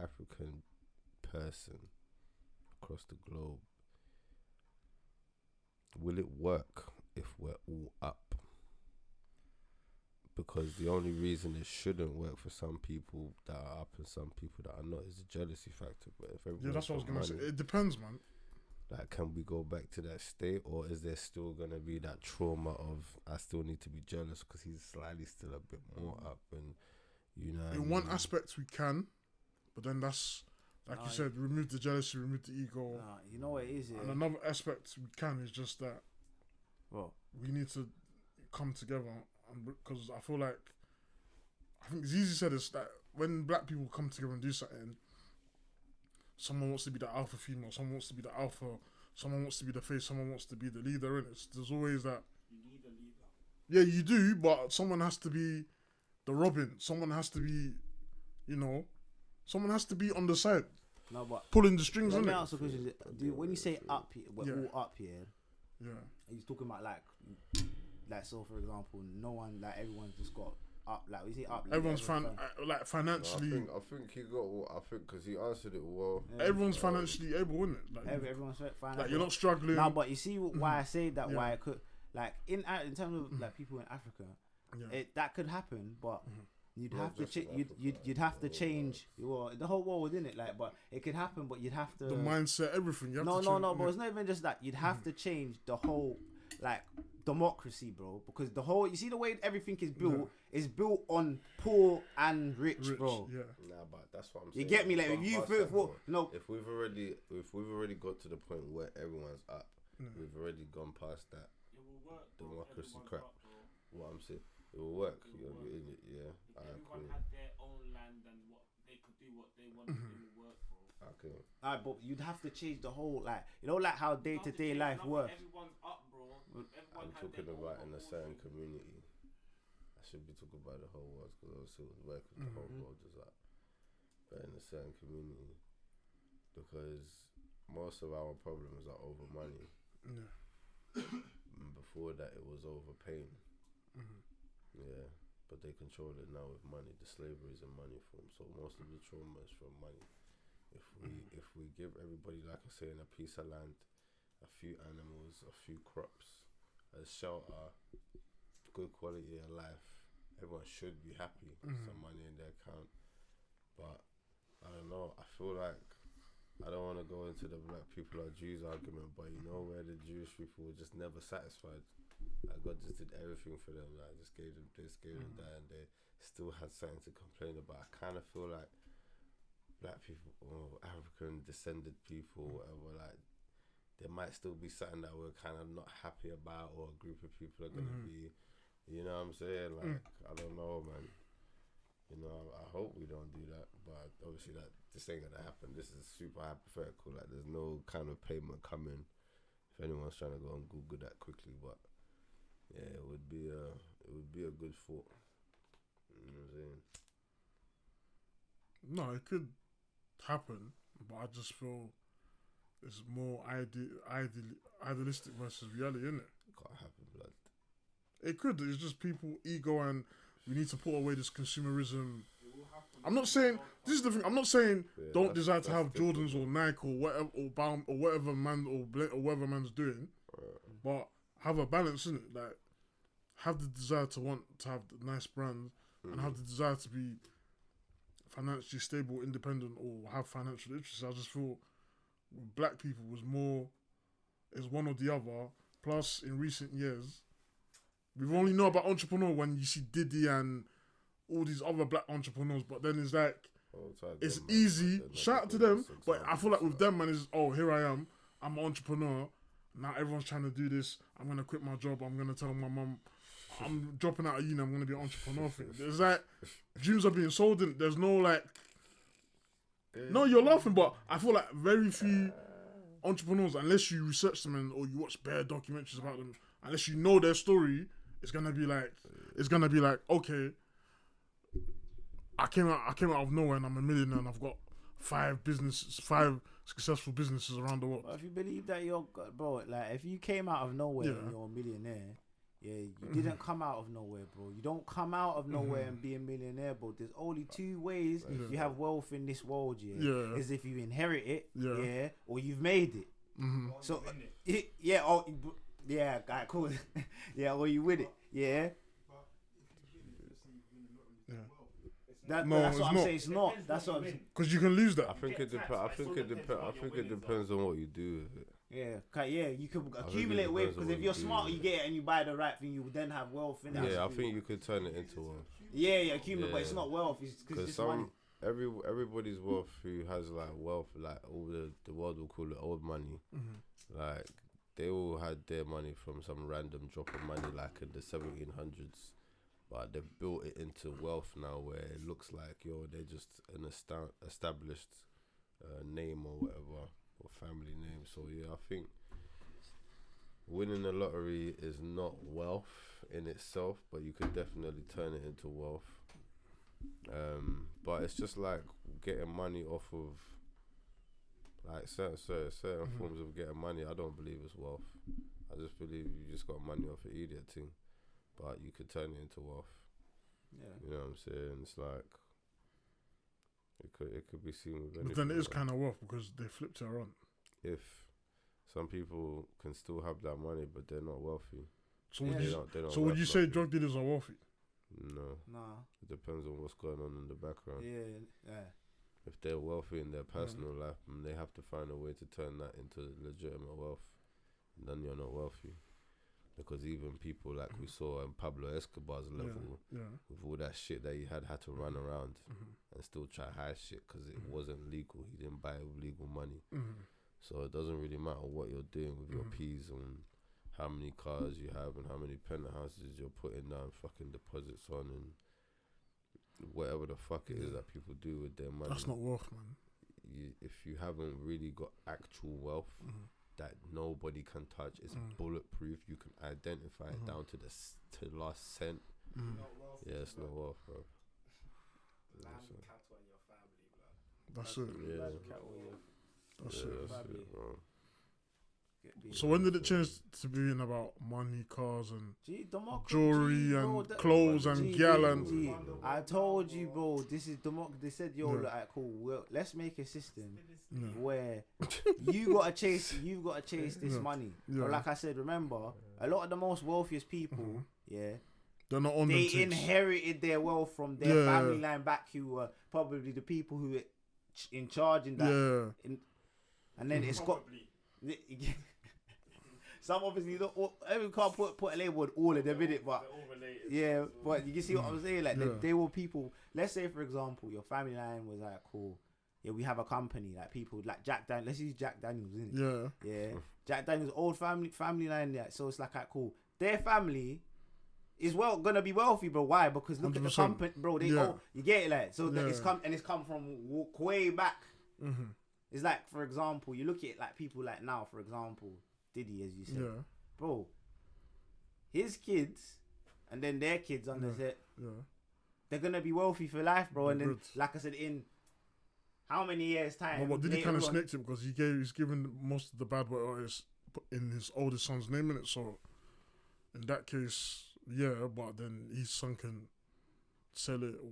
African person across the globe, will it work if we're all up? Because the only reason it shouldn't work for some people that are up and some people that are not is the jealousy factor. But if everyone, that's what I was gonna say. It depends, man. Like, can we go back to that state, or is there still gonna be that trauma of I still need to be jealous because he's slightly still a bit more up, and you know. In one aspect, we can, but then that's like you said, remove the jealousy, remove the ego. You know what it is, yeah. And another aspect we can is just that. Well, we need to come together, because I feel like I think Zizi said this, that when black people come together and do something, someone wants to be the alpha female, someone wants to be the alpha, someone wants to be the face, someone wants to be the leader, and there's always that. You need a leader. Yeah, you do, but someone has to be the Robin. Someone has to be, someone has to be on the side. No, but pulling the strings. Let me ask a question. When you say up here, we're all up here. Yeah. Are you talking about like so for example, no one, like everyone's just got up, like we say up. Everyone's like financially. I think he got. I think because he answered it well. Yeah. Everyone's financially able, isn't it? Like, everyone's financially. Like you're not struggling. No, but you see why I say that. Why I could like in terms of like people in Africa, that could happen, but. You'd have to you'd have to change the whole world, isn't it? Like, but it could happen, but you'd have to the mindset, everything. You have to change. But it's not even just that. You'd have to change the whole like democracy, bro. Because the whole, you see the way everything is built is built on poor and rich, bro. Yeah. Nah, but that's what I'm saying. You get me? Like if you if we've already got to the point where everyone's up, we've already gone past that democracy crap. What I'm saying. It will work. You're in it, yeah. If everyone had their own land and what they could do what they wanted, it would work, bro. Okay. Alright, but you'd have to change the whole, like, like how day-to-day life works. Everyone's up, bro. I'm talking about in a certain community. I should be talking about the whole world because obviously it was working. The whole world is up. But in a certain community, because most of our problems are over money. Yeah. Before that, it was over pain. Yeah, but they control it now with money. The slavery is in money form, so most of the trauma is from money. If we give everybody, like I say, a piece of land, a few animals, a few crops, a shelter, good quality of life, everyone should be happy. Some money in their account, but I don't know. I feel like I don't want to go into the black people are Jews argument, but you know where the Jewish people were just never satisfied. Like God just did everything for them. Like just gave them this, gave them that, and they still had something to complain about. I kind of feel like black people or African descended people, whatever, like there might still be something that we're kind of not happy about, or a group of people are gonna be, you know what I'm saying? Like I don't know, man. You know, I hope we don't do that, but obviously this ain't gonna happen. This is super hypothetical. Like there's no kind of payment coming. If anyone's trying to go and Google that quickly, but. Yeah, it would be a good thought. You know what I'm saying? No, it could happen, but I just feel it's more idealistic versus reality, isn't it? Can't happen, blood. It could. It's just people ego, and we need to put away this consumerism. I'm not saying this is the thing. I'm not saying don't desire to have Jordans or Nike or whatever or Baum or whatever man or whatever man's doing, but have a balance in it. Like have the desire to want to have the nice brands and have the desire to be financially stable, independent, or have financial interests. I just feel black people was more is one or the other. Plus, in recent years, we've only know about entrepreneur when you see Diddy and all these other black entrepreneurs. But then it's like it's easy. Shout out to them, but I feel like with them, man, is here I am. I'm an entrepreneur. Now everyone's trying to do this. I'm gonna quit my job. I'm gonna tell my mum I'm dropping out of uni. I'm gonna be an entrepreneur thing. There's like dreams are being sold, and there's no like. No, you're laughing, but I feel like very few entrepreneurs, unless you research them or you watch bare documentaries about them, unless you know their story, it's gonna be like okay. I came out of nowhere and I'm a millionaire and I've got 5 successful businesses around the world. But if you believe that bro, like if you came out of nowhere and you're a millionaire, you didn't come out of nowhere, bro. You don't come out of nowhere and be a millionaire, bro. There's only 2 ways you have wealth in this world, is if you inherit it, or you've made it. So, guy, cool. Or you win it, But if you win it, let's say you win a lottery, wealth. It's That's No, what it's I'm not. saying. It's not. That's what I'm saying. Because you can lose that. I think it depends. I think it depends on what you do with it. Yeah, you could think it accumulate wealth depends on because what if you you're do, smart, yeah. you get it and you buy the right thing, you will then have wealth in it. Yeah, I think you could turn it into wealth. Yeah, accumulate, but it's Yeah. not wealth. It's because it's just money. Everybody's wealth who has like wealth, like all the world will call it old money. Like they all had their money from some random drop of money, like in the 1700s. But they've built it into wealth now, where it looks like they're just an established name or whatever, or family name. So yeah, I think winning the lottery is not wealth in itself, but you could definitely turn it into wealth. But it's just like getting money off of like certain forms of getting money. I don't believe it's wealth. I just believe you just got money off an idiot thing, but you could turn it into wealth. Yeah. You know what I'm saying? It's like it could be seen with anything. But then it is like, kind of wealth because they flipped it around. if some people can still have that money, but they're not wealthy. So Yeah. would They you, don't, they don't so would worth you say nothing. drug dealers are wealthy? No, Nah. it depends on what's going on in the background. Yeah. If they're wealthy in their personal life, they have to find a way to turn that into legitimate wealth. And then you're not wealthy. Because even people like we saw in Pablo Escobar's level, Yeah. with all that shit that he had to run around and still try hide shit because it wasn't legal. He didn't buy it with legal money. So it doesn't really matter what you're doing with your P's and how many cars you have and how many penthouses you're putting down fucking deposits on and whatever the fuck it is that people do with their money. That's not wealth, man. If you haven't really got actual wealth that nobody can touch, it's bulletproof. You can identify it down to the last cent. Yeah, it's not wealth, bro. Land, cattle, and your family, blood. That's it. Yeah, That's yeah, it. that's it, bro. So when did it change to being about money, cars, and Democracy, jewelry bro, and clothes and gal and I told you, bro. This is democracy. They said, "Yo, Yeah. look, alright, cool. Well, let's make a system where you gotta chase this money." Yeah. But like I said, remember, a lot of the most wealthiest people, they're not on they them things. inherited their wealth from their family line back, who were probably the people who were in charge in that. Yeah. And then it's got. Some obviously don't. Everyone can't put a label on all of them in it, but They're all related. yeah, but you can see what I'm saying. Like Yeah. they were people. Let's say for example, your family line was like, cool. Yeah, we have a company like people like Jack Daniels. Let's use Jack Daniels, isn't it? Yeah. Jack Daniels, old family line. Yeah, so it's like, cool. Their family is gonna be wealthy, bro. Why? Because look at the 100%. company, bro. They you get it, like so that Yeah. it's come from way back. Mm-hmm. It's like, for example, you look at like people like now, for example, Diddy, as you said, Yeah. bro. His kids and then their kids under set, Yeah. they're gonna be wealthy for life, bro. And then, Good. like I said, in how many years' time? Well, but did he later kind of on- snaked it because he's given most of the bad boy artists in his oldest son's name in it. So in that case, yeah, but then his son can sell it or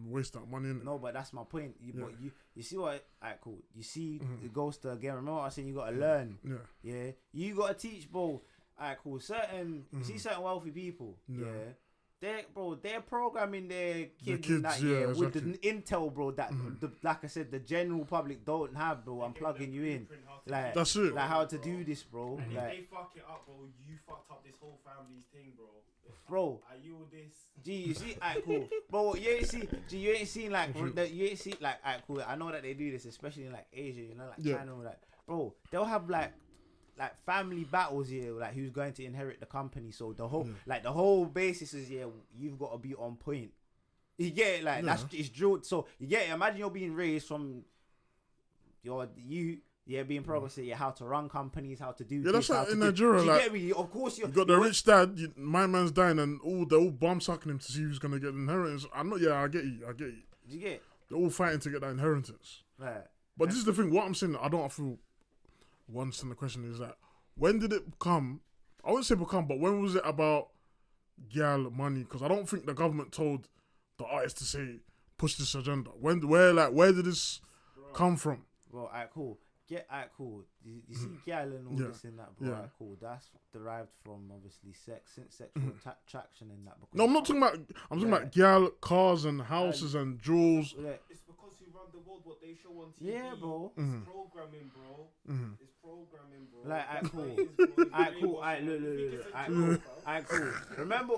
waste that money in it. No, but that's my point. But you see what? Alright, cool. You see, Mm-hmm. it goes to again. Remember what I said? You gotta learn. Yeah. Yeah, you gotta teach, bro. Alright, cool. You see certain wealthy people. Yeah. They're programming their kids, kids, in that, yeah, with exactly. the intel, bro. That like I said, the general public don't have, bro. I'm plugging you in, like That's it. like how to do this, bro. And if Like, they fuck it up, bro, you fucked up this whole family's thing, bro. bro. Are you all this? Gee, you see, alright, cool, bro. You ain't seen like you ain't seen like, alright, cool. I know that they do this, especially in like Asia, you know, like Yeah. China, like, bro. They'll have like family battles here, like who's going to inherit the company. So the whole basis is you've got to be on point. You get it, like that's it's drilled. So you get it. Imagine you're being raised from being progressed, how to run companies, how to do. Yeah, that's this, how like to in do- Nigeria, Do you like, get me? Of course, You got the rich dad, my man's dying, and they're all bum sucking him to see who's gonna get the inheritance. I get you. Do you get it? They're all fighting to get that inheritance. Right. But this is the thing. What I'm saying, I don't feel. Once in the question is that when did it become? I wouldn't say become, but when was it about gal money? Because I don't think the government told the artists to say push this agenda. Where did this come from? Well, alright, cool. Get alright, cool. You see gal and all this and that, bro. Yeah. Alright, cool. That's derived from obviously sexual attraction and that. Because No, I'm not talking about. I'm talking about gal, cars, and houses and jewels. Yeah, It's because you run the world, what they show on TV. yeah, bro. It's programming, bro. It's programming, bro. Like, alright, That's cool. what it is, bro. It's Alright, cool. brainwashing, Alright, bro. look. You think it's a Alright, joke, cool. bro? Alright, cool. Remember,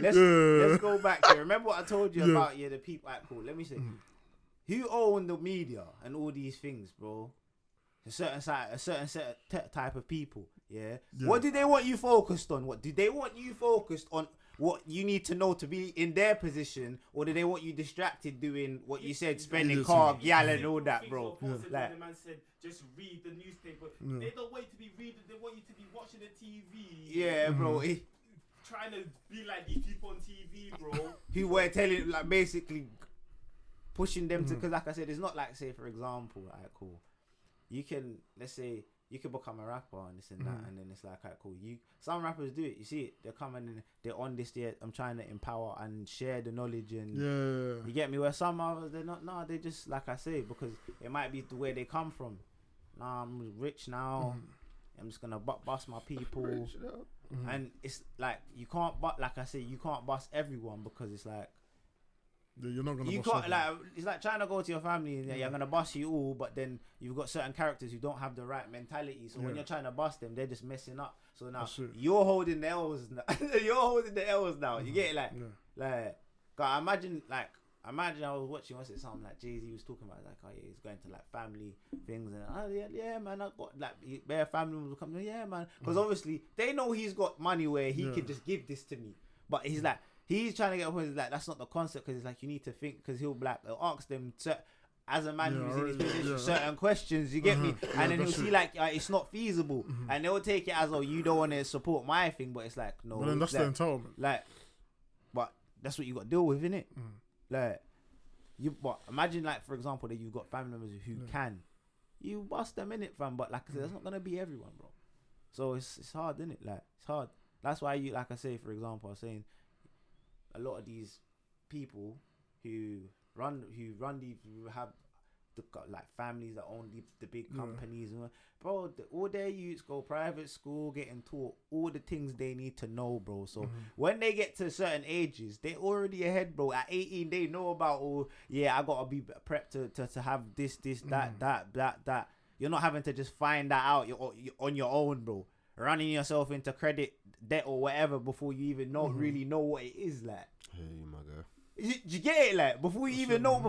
let's Yeah. go back here. Remember what I told you Yeah. about the people. Alright, cool. Let me say, who own the media and all these things, bro? A certain type of people. Yeah? Yeah. What do they want you focused on? What do they want you focused on? What you need to know to be in their position, or do they want you distracted doing what you said, spending car, gal, and all that, bro? Like, Like, the man said, just read the newspaper. They don't want you to be reading. They want you to be watching the TV. yeah, bro. Trying to be like these people on TV, bro. Who were telling, like, basically pushing them to, because like I said, it's not like, say, for example, alright, cool. You can, let's say, you can become a rapper and this and that, and then it's like, alright, cool. Some rappers do it. You see it. They're coming in. They're on this. I'm trying to empower and share the knowledge and you get me. Where some others they're not. No, they just like I say, because it might be the way they come from. Nah, I'm rich now. I'm just gonna bust my people. And it's like you can't. But like I say, you can't bust everyone because it's like. Yeah, you're not gonna. You bust can't everyone. like it's like trying to go to your family and you're gonna bust you all, but then you've got certain characters who don't have the right mentality. So when you're trying to bust them, they're just messing up. So now That's it. you're holding the L's now. You're holding the L's now. You get it, like, God, imagine I was watching something like Jay-Z was talking about, like, oh yeah, he's going to like family things and yeah man, I got like bare family members will come, yeah man, because obviously they know he's got money where he could just give this to me, but he's like. He's trying to get a point. Like that's not the concept because it's like you need to think because he'll ask them as a man who's in his position certain questions. You get me, and then he'll see like it's not feasible, and they'll take it as you don't want to support my thing, but it's like no. But then that's like, the entitlement. Like, but that's what you got to deal with, innit? Like but imagine like for example that you've got family members who can, you bust them in it, fam. But like I said, that's not gonna be everyone, bro. So it's hard, innit? Like it's hard. That's why you like I say for example, I was saying. A lot of these people who run these who have like families that own the big companies, bro. All their youths go private school, getting taught all the things they need to know, bro. So when they get to certain ages, they already ahead, bro. At 18, they know about I gotta be prepped to have this, that. You're not having to just find that out. You're on your own, bro. Running yourself into credit debt or whatever before you even really know what it is like. Hey, my guy. You get it, like before you even know,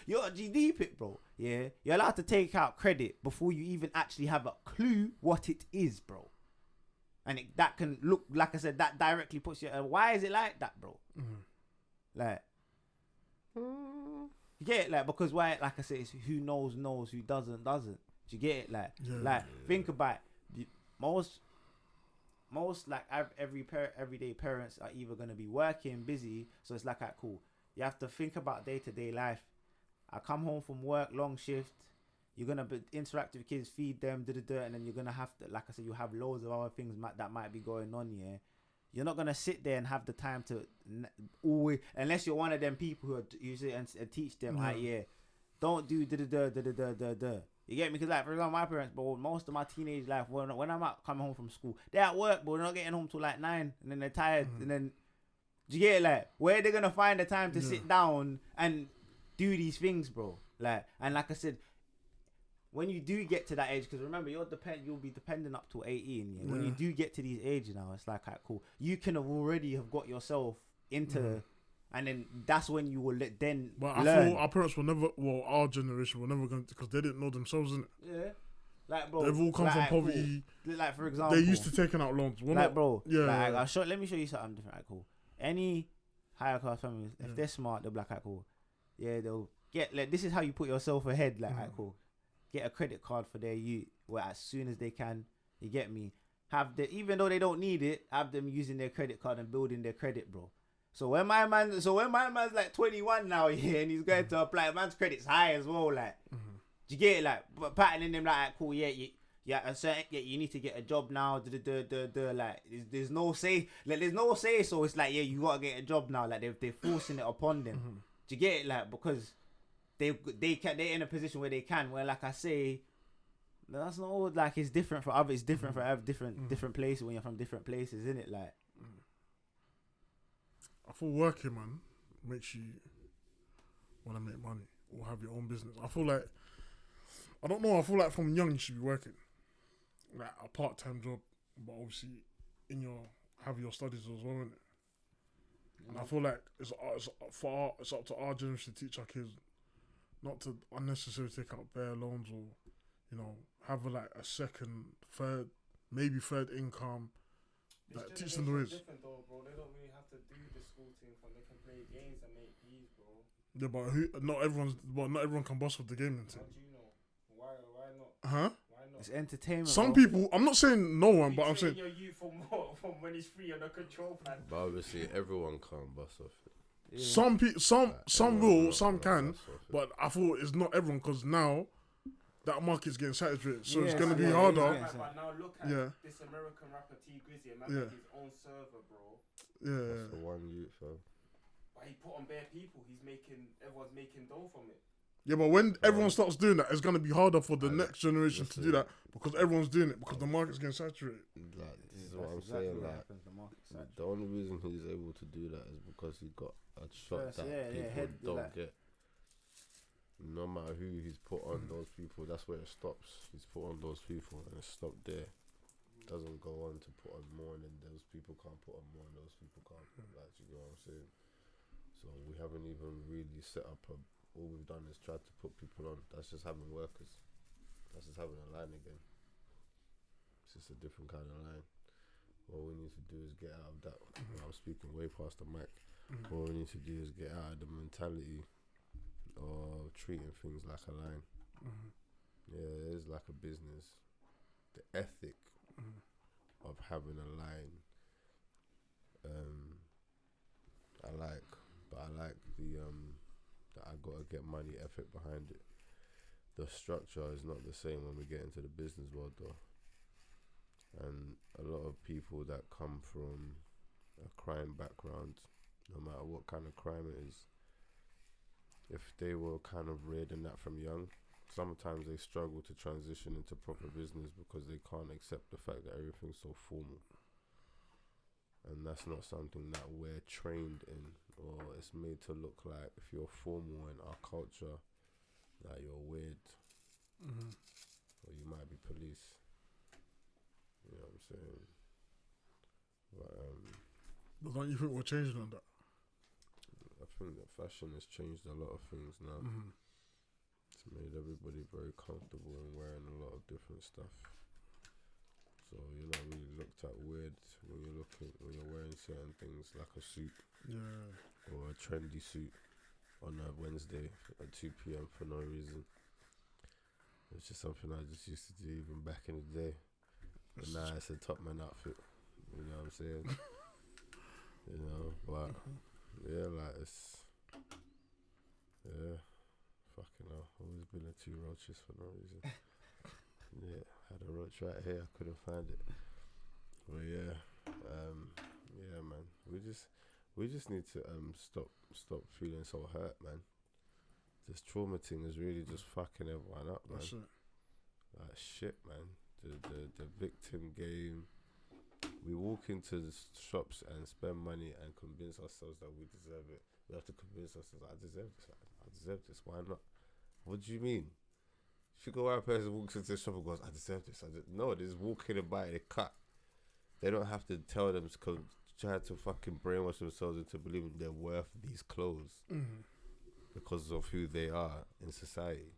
you're deep it, bro. Yeah, you're allowed to take out credit before you even actually have a clue what it is, bro. And that can look like I said, that directly puts you. Why is it like that, bro? Like, you get it, like because why? Like I said, it's who knows, who doesn't. Do you get it, like think about it. Most like everyday parents are either going to be working, busy, so it's like, cool. You have to think about day-to-day life. I come home from work, long shift. You're going to interact with kids, feed them, and then you're going to have to, like I said, you have loads of other things that might be going on, yeah? You're not going to sit there and have the time to always, unless you're one of them people who usually and teach them, don't do You get me? Because like for example, my parents, bro, most of my teenage life, when I'm out coming home from school, they're at work, bro. They're not getting home till like 9, and then they're tired, and then do you get it? Like where are they gonna find the time to sit down and do these things, bro? Like and like I said, when you do get to that age, because remember you'll be dependent up to 18. Yeah? When you do get to these ages now, it's like cool. You can already have got yourself into. And then that's when you will then But learn. I thought our parents were never, our generation were never going to, because they didn't know themselves, innit? Yeah. Like, bro. They've all come from poverty. Cool. Like, for example. They're used to taking out loans. We're like, not, bro. Yeah. Like, let me show you something different. Like, cool. Any higher class families, if they're smart, they'll be like, cool. Yeah, they'll get, like, this is how you put yourself ahead. Like, cool. Get a credit card for their youth, where as soon as they can, you get me? Even though they don't need it, have them using their credit card and building their credit, bro. So when my man's like 21 now, yeah, and he's going to apply, man's credit's high as well, like. Do you get it? Like, but patterning them like, cool, you need to get a job now. Like, there's no say, like, there's no say. So it's like, you gotta get a job now. Like, they're forcing it upon them. Do you get it? Like, because they're in a position where they can. Where, like I say, No, that's not all. Like it's different for other. It's different for different places when you're from different places, isn't it? Like, I feel working, man, makes you want to make money or have your own business. I feel like, I don't know. I feel like from young you should be working, like a part-time job, but obviously have your studies as well, innit? And I feel like it's up to our generation to teach our kids not to unnecessarily take out bare loans or, have a second, third income. Like, teach them the ways. Different though, bro. They don't really have to do the school thing. They can play games and make peas, bro. Yeah, but not everyone can boss with the gaming thing. How do you know? Why not? Huh? Why not? it's entertainment. Some bro. people, I'm not saying no one, but I'm saying your youth for more from when he's free on the control pad. But obviously, everyone can't bust off it. Yeah. some people, some Everyone will, some can't can, bust off it. but I thought it's not everyone because now that market's getting saturated, so it's Yes, gonna be yeah, harder. yeah. But now look at Yeah. this American rapper T Grizzy, man, Yeah. made his own server, bro. Yeah, That's the one youth, fam. But he put on bare people. Everyone's making dough from it. yeah, but when everyone starts doing that, it's gonna be harder for the Like, next generation to do that because everyone's doing it because the market's getting saturated. Like, this is That's what I'm exactly saying. what Like, happens, the market's saturated. the only reason he's able to do that is because he got a shot First, that people head, don't like- get. No matter who he's put on those people, that's where it stops. He's put on those people and it stopped there. Doesn't go on to put on more, and then those people can't put on more, and those people can't. Like, you know what I'm saying? So we haven't even really set up all we've done is tried to put people on. That's just having workers. That's just having a line again. It's just a different kind of line. What we need to do is get out of that. I'm speaking way past the mic. What we need to do is get out of the mentality of treating things like a line. Yeah, it is like a business. The ethic of having a line, I like the that I gotta get money ethic behind it. The structure is not the same when we get into the business world though. And a lot of people that come from a crime background, no matter what kind of crime it is, if they were kind of reared in that from young, sometimes they struggle to transition into proper business because they can't accept the fact that everything's so formal. And that's not something that we're trained in, or it's made to look like if you're formal in our culture, that you're weird, or you might be police. You know what I'm saying? But don't you think we're changing on that? I think that fashion has changed a lot of things now. It's made everybody very comfortable in wearing a lot of different stuff. So you're not really looked at weird when you're wearing certain things like a suit, or a trendy suit on a Wednesday at 2 p.m. for no reason. It's just something I just used to do even back in the day. But now it's a top man outfit. You know what I'm saying? But yeah, like fucking hell. Always been a 2 roaches for no reason. Yeah, had a roach right here. I couldn't find it. But yeah, man. We just need to stop feeling so hurt, man. This trauma thing is really just fucking everyone up, man. That's it. Like shit, man. The victim game. We walk into the shops and spend money and convince ourselves that we deserve it. We have to convince ourselves, I deserve this. Why not? What do you mean? If you go one person walks into the shop and goes, I deserve this. No, they just walk in and buy it, they cut. They don't have to tell them to try to fucking brainwash themselves into believing they're worth these clothes because of who they are in society.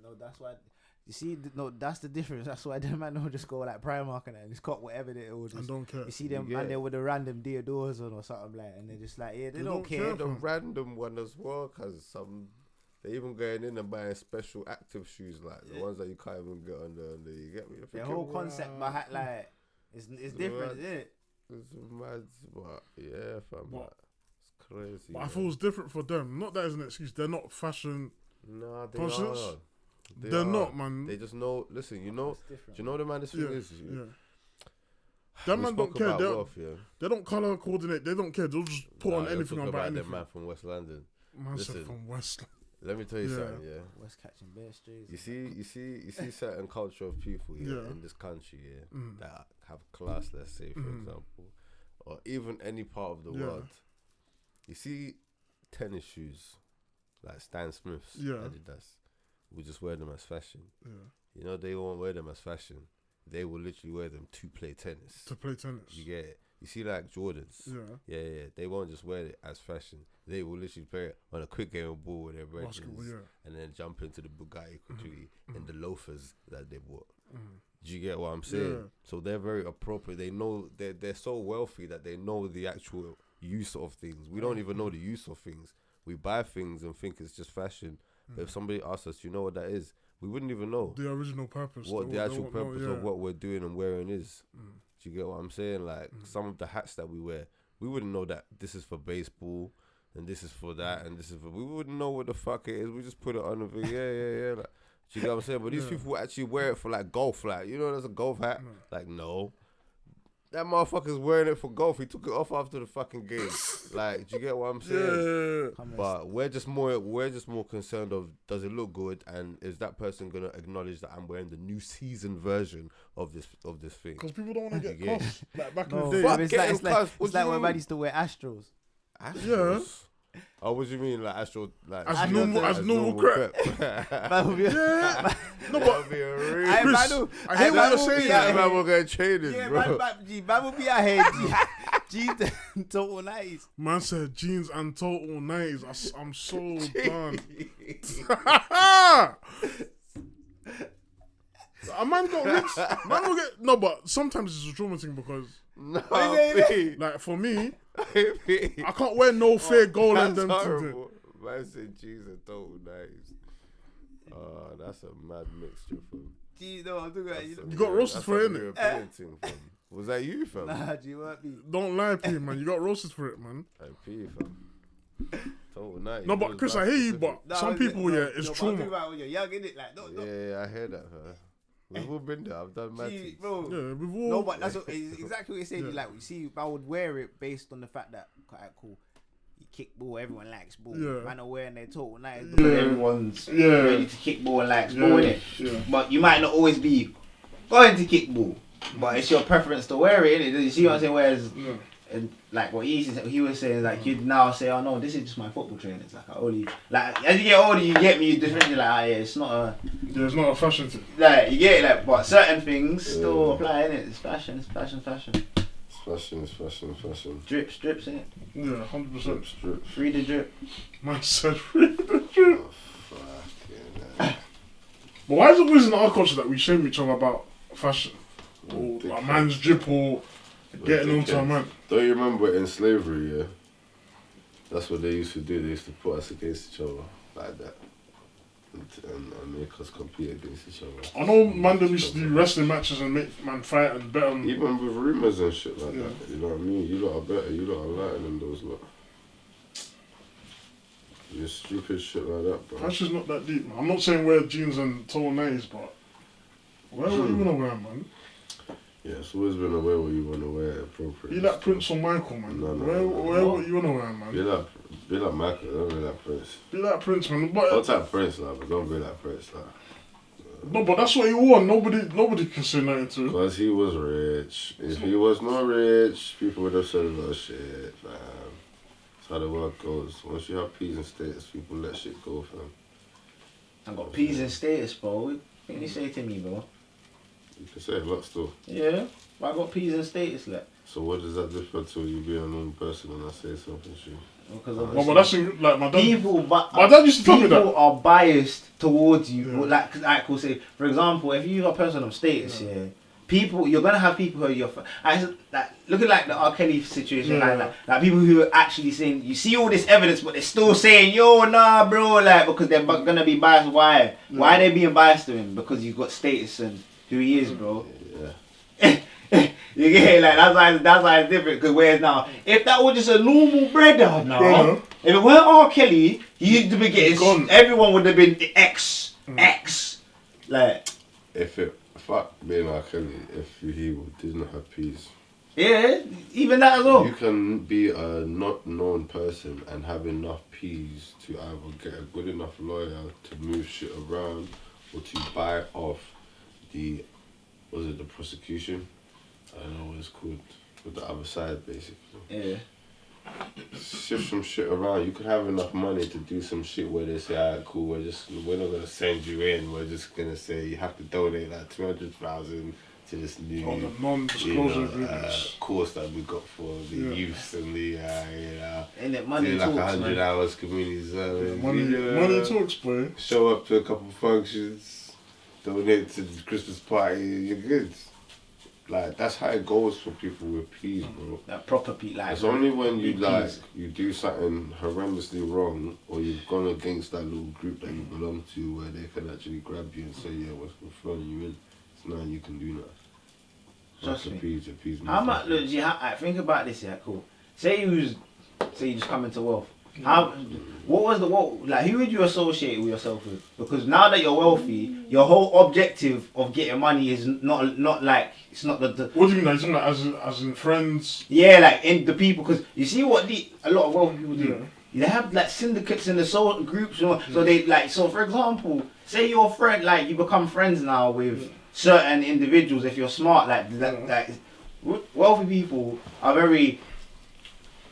No, that's why. You see, that's the difference. That's why them man don't just go like Primark and it's got whatever they order. And don't care. You see them man there with a random Diodors on or something like, and they're just like, yeah, they don't care. The random one as well, cause they even going in and buying special active shoes like the ones that you can't even get on the you get me. The whole concept behind like it's different, isn't it? It's mad, but yeah, fam, it's crazy. But I feel it's different for them. Not that as an excuse. They're not fashion. Nah, they conscious. are. They're not, man. They just know. Listen, you know. Do you know the man? This thing is. That man don't care. Wealth, they don't color coordinate. They don't care. They'll just put on anything on about anything. The man from West London. Man said from West. Let me tell you Yeah. something, yeah. West catching bear strays. You see certain culture of people in this country, that have class, let's say, for example, or even any part of the world. You see tennis shoes, like Stan Smith's, Adidas, we just wear them as fashion. Yeah. You know, they won't wear them as fashion. They will literally wear them to play tennis. You get it? You see, like Jordans. Yeah. They won't just wear it as fashion. They will literally play it on a quick game of ball with their brethren, and then jump into the Bugatti quickly in the loafers that they bought. Do you get what I'm saying? Yeah. So they're very appropriate. They know they're so wealthy that they know the actual use of things. We don't even know the use of things. We buy things and think it's just fashion. But if somebody asks us, you know what that is? We wouldn't even know The original purpose. what the actual purpose of what we're doing and wearing is. Do you get what I'm saying? Like some of the hats that we wear, we wouldn't know that this is for baseball and this is for that and this is for. We wouldn't know what the fuck it is. We just put it on and think, yeah. Like, do you get what I'm saying? But these people actually wear it for like golf. Like, you know, there's a golf hat. Like, no. That motherfucker's wearing it for golf. He took it off after the fucking game. Like, do you get what I'm saying? Yeah. But we're just more concerned of, does it look good, and is that person gonna acknowledge that I'm wearing the new season version of this thing? Because people don't want to get cuffed. Like back in No, the day. it's like when man used to wear Astros. Astros? Oh, what do you mean, like Astro? Like As normal crap. Yeah. No, but be a real. I hear what you're saying. Man, we're going trainers, Yeah, bro. man will be ahead. Jeans total 90s. Man said jeans and total 90s. I'm so done. A man got rich. Man will get no, but sometimes it's a trauma thing because like for me, I can't wear no fair gold and them things. Man said jeans and total 90s. That's a mad mixture, fam. Gee, no, I'm talking about You got roasted for it, innit? European thing, fam. Was that you, fam? Nah, G, what be? Don't lie, P, man. You got roasted for it, man. Hey, P, fam. Total 90s. No, but Chris, I hear you, but some people, it's no, trauma. I'm about when you're young, innit? Like, no. Yeah, I hear that, fam. We've all been there. I've done mad Gee, things. bro. Yeah, we've all. No, but that's it's exactly what you're saying. Like, you see, I would wear it based on the fact that, alright, cool. You kick ball, everyone likes ball. Man are wearing their total 90s because everyone's ready to kick ball and likes ball, innit? Yeah. But you might not always be going to kick ball, but it's your preference to wear it, innit? You see what I'm saying? Whereas, and like what he was saying, like you'd now say, oh no, this is just my football training. It's like I only like as you get older, you get me. You just really like, it's not a. Yeah, it's not a fashion thing. Like you get it, like, but certain things still apply, innit? It's fashion. It's fashion. Drips, innit? Yeah, 100%. Drip. Free the drip. Man said free the drip. Oh, fucking hell. But why is it always in our culture that we shame each other about fashion? Or a man's drip or getting onto a man? Don't you remember in slavery, yeah? That's what they used to do. They used to put us against each other like that. And make us compete against each other. I know man them used to do wrestling matches and make man fight and bet on. Even with rumours and shit like that. You know what I mean? You lot are better. You lot are lighter than those lot. You're stupid shit like that, bro. Fashion's not that deep, man. I'm not saying wear jeans and total 90s, but wear what you wanna wear, man. Yeah, it's always been a way what you wanna wear appropriately. Be like Prince or Michael, man. No. Wear what you wanna wear, man. Be like Michael, don't be like Prince. Be like Prince, man. But Don't type Prince, like, but don't be like Prince, like. No, but that's what he wore. Nobody can say nothing to him. Because he was rich. If he was not rich, people would have said a lot of shit, fam. That's how the world goes. Once you have peace and status, people let shit go, fam. I got P's and status, bro. What can you say to me, bro? You can say a lot still. Yeah, but I got P's and status, like. So what does that differ to you being a normal person when I say something to you? Because but that's like my dad. My dad used to tell me that. People are biased towards you. Like we'll say, for example, if you're a person of status, you're gonna have people who are your. Like look at like the R. Kelly situation, like people who are actually saying, you see all this evidence, but they're still saying, yo, nah, bro, like because they're gonna be biased. Why? Why are they being biased to him? Because you've got status and who he is, bro. Yeah. You get it? Like that's why it's different. Because whereas now, if that was just a normal brother, if it weren't R. Kelly, he used to be getting. Everyone would have been X. Like fuck being R. Kelly, if he didn't have peace, Yeah, even that as well. You can be a not known person and have enough P's to either get a good enough lawyer to move shit around or to buy off the prosecution? I don't know what it's called, with the other side basically. Yeah. Shift some shit around. You could have enough money to do some shit where they say, alright, cool, we're not gonna send you in. We're just gonna say you have to donate like 200,000 to this new On the non-disclosure agreements. course that we got for the youths and the Ain't it money do like talks, 100 man. hours community service. Money talks, boy. Show up to a couple functions, donate to the Christmas party. You're good. Like that's how it goes for people with peas, bro. That proper Pete like. It's only when you big like peas. you do something horrendously wrong, or you've gone against that little group that you belong to, where they can actually grab you and say, "Yeah, we're throwing you in." It's nothing you can do now. Trust me. Your peas. How much? Look, I think about this. Yeah, cool. Say you just come into wealth. How? Who would you associate with yourself with? Because now that you're wealthy, your whole objective of getting money is not like it's not the What do you mean? Like, you're talking like as in friends? yeah, like in the people, because you see what a lot of wealthy people do. They have like syndicates in the groups, you know, so they like, so for example, say you're a friend, like you become friends now with certain individuals if you're smart, like wealthy people are very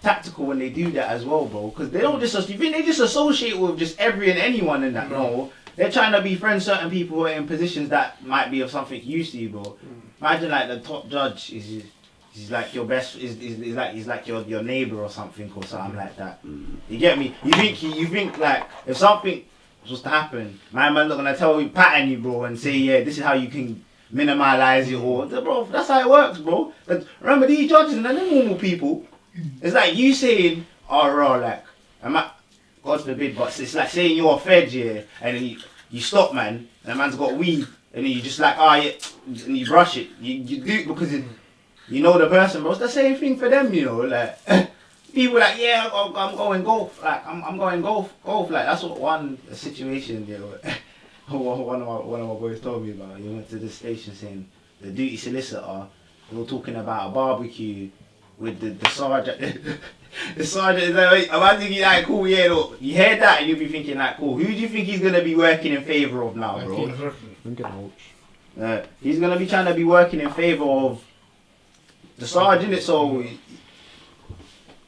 tactical when they do that as well, bro, because they don't just, you think they just associate with just every and anyone in that? No, they're trying to befriend certain people who are in positions that might be of something use to you, bro. Imagine like the top judge is like your best, he's like your neighbor or something like that. You get me? You think like if something was to happen, my man's not gonna tell you, pattern you, bro, and say, yeah, this is how you can minimalize it, or bro, that's how it works, bro. But remember, these judges and they're normal people. It's like you saying, oh, raw, like, God forbid, but it's like saying you're a fed, yeah, and then you stop, man, and the man's got weed, and then you just like, oh, yeah, and you brush it. You do it because you know the person, bro. It's the same thing for them, you know, like, people like, yeah, I'm going golf, like, I'm going golf, like, that's what one situation, you know, one of my boys told me about. He went to the station saying, the duty solicitor, they were talking about a barbecue with the sergeant. The sergeant is like, I'm thinking like, cool, yeah, look, you heard that and you'll be thinking like, cool, who do you think he's gonna be working in favour of now, bro? He's gonna be trying to be working in favour of the sergeant, so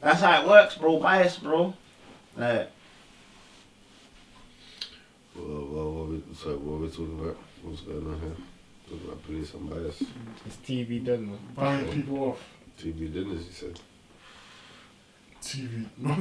that's how it works, bro. Bias, bro. What are we talking about? What's going on here? Talking about police and bias. It's TV done, man. Buying people off. TV dinners, you said. TV. No,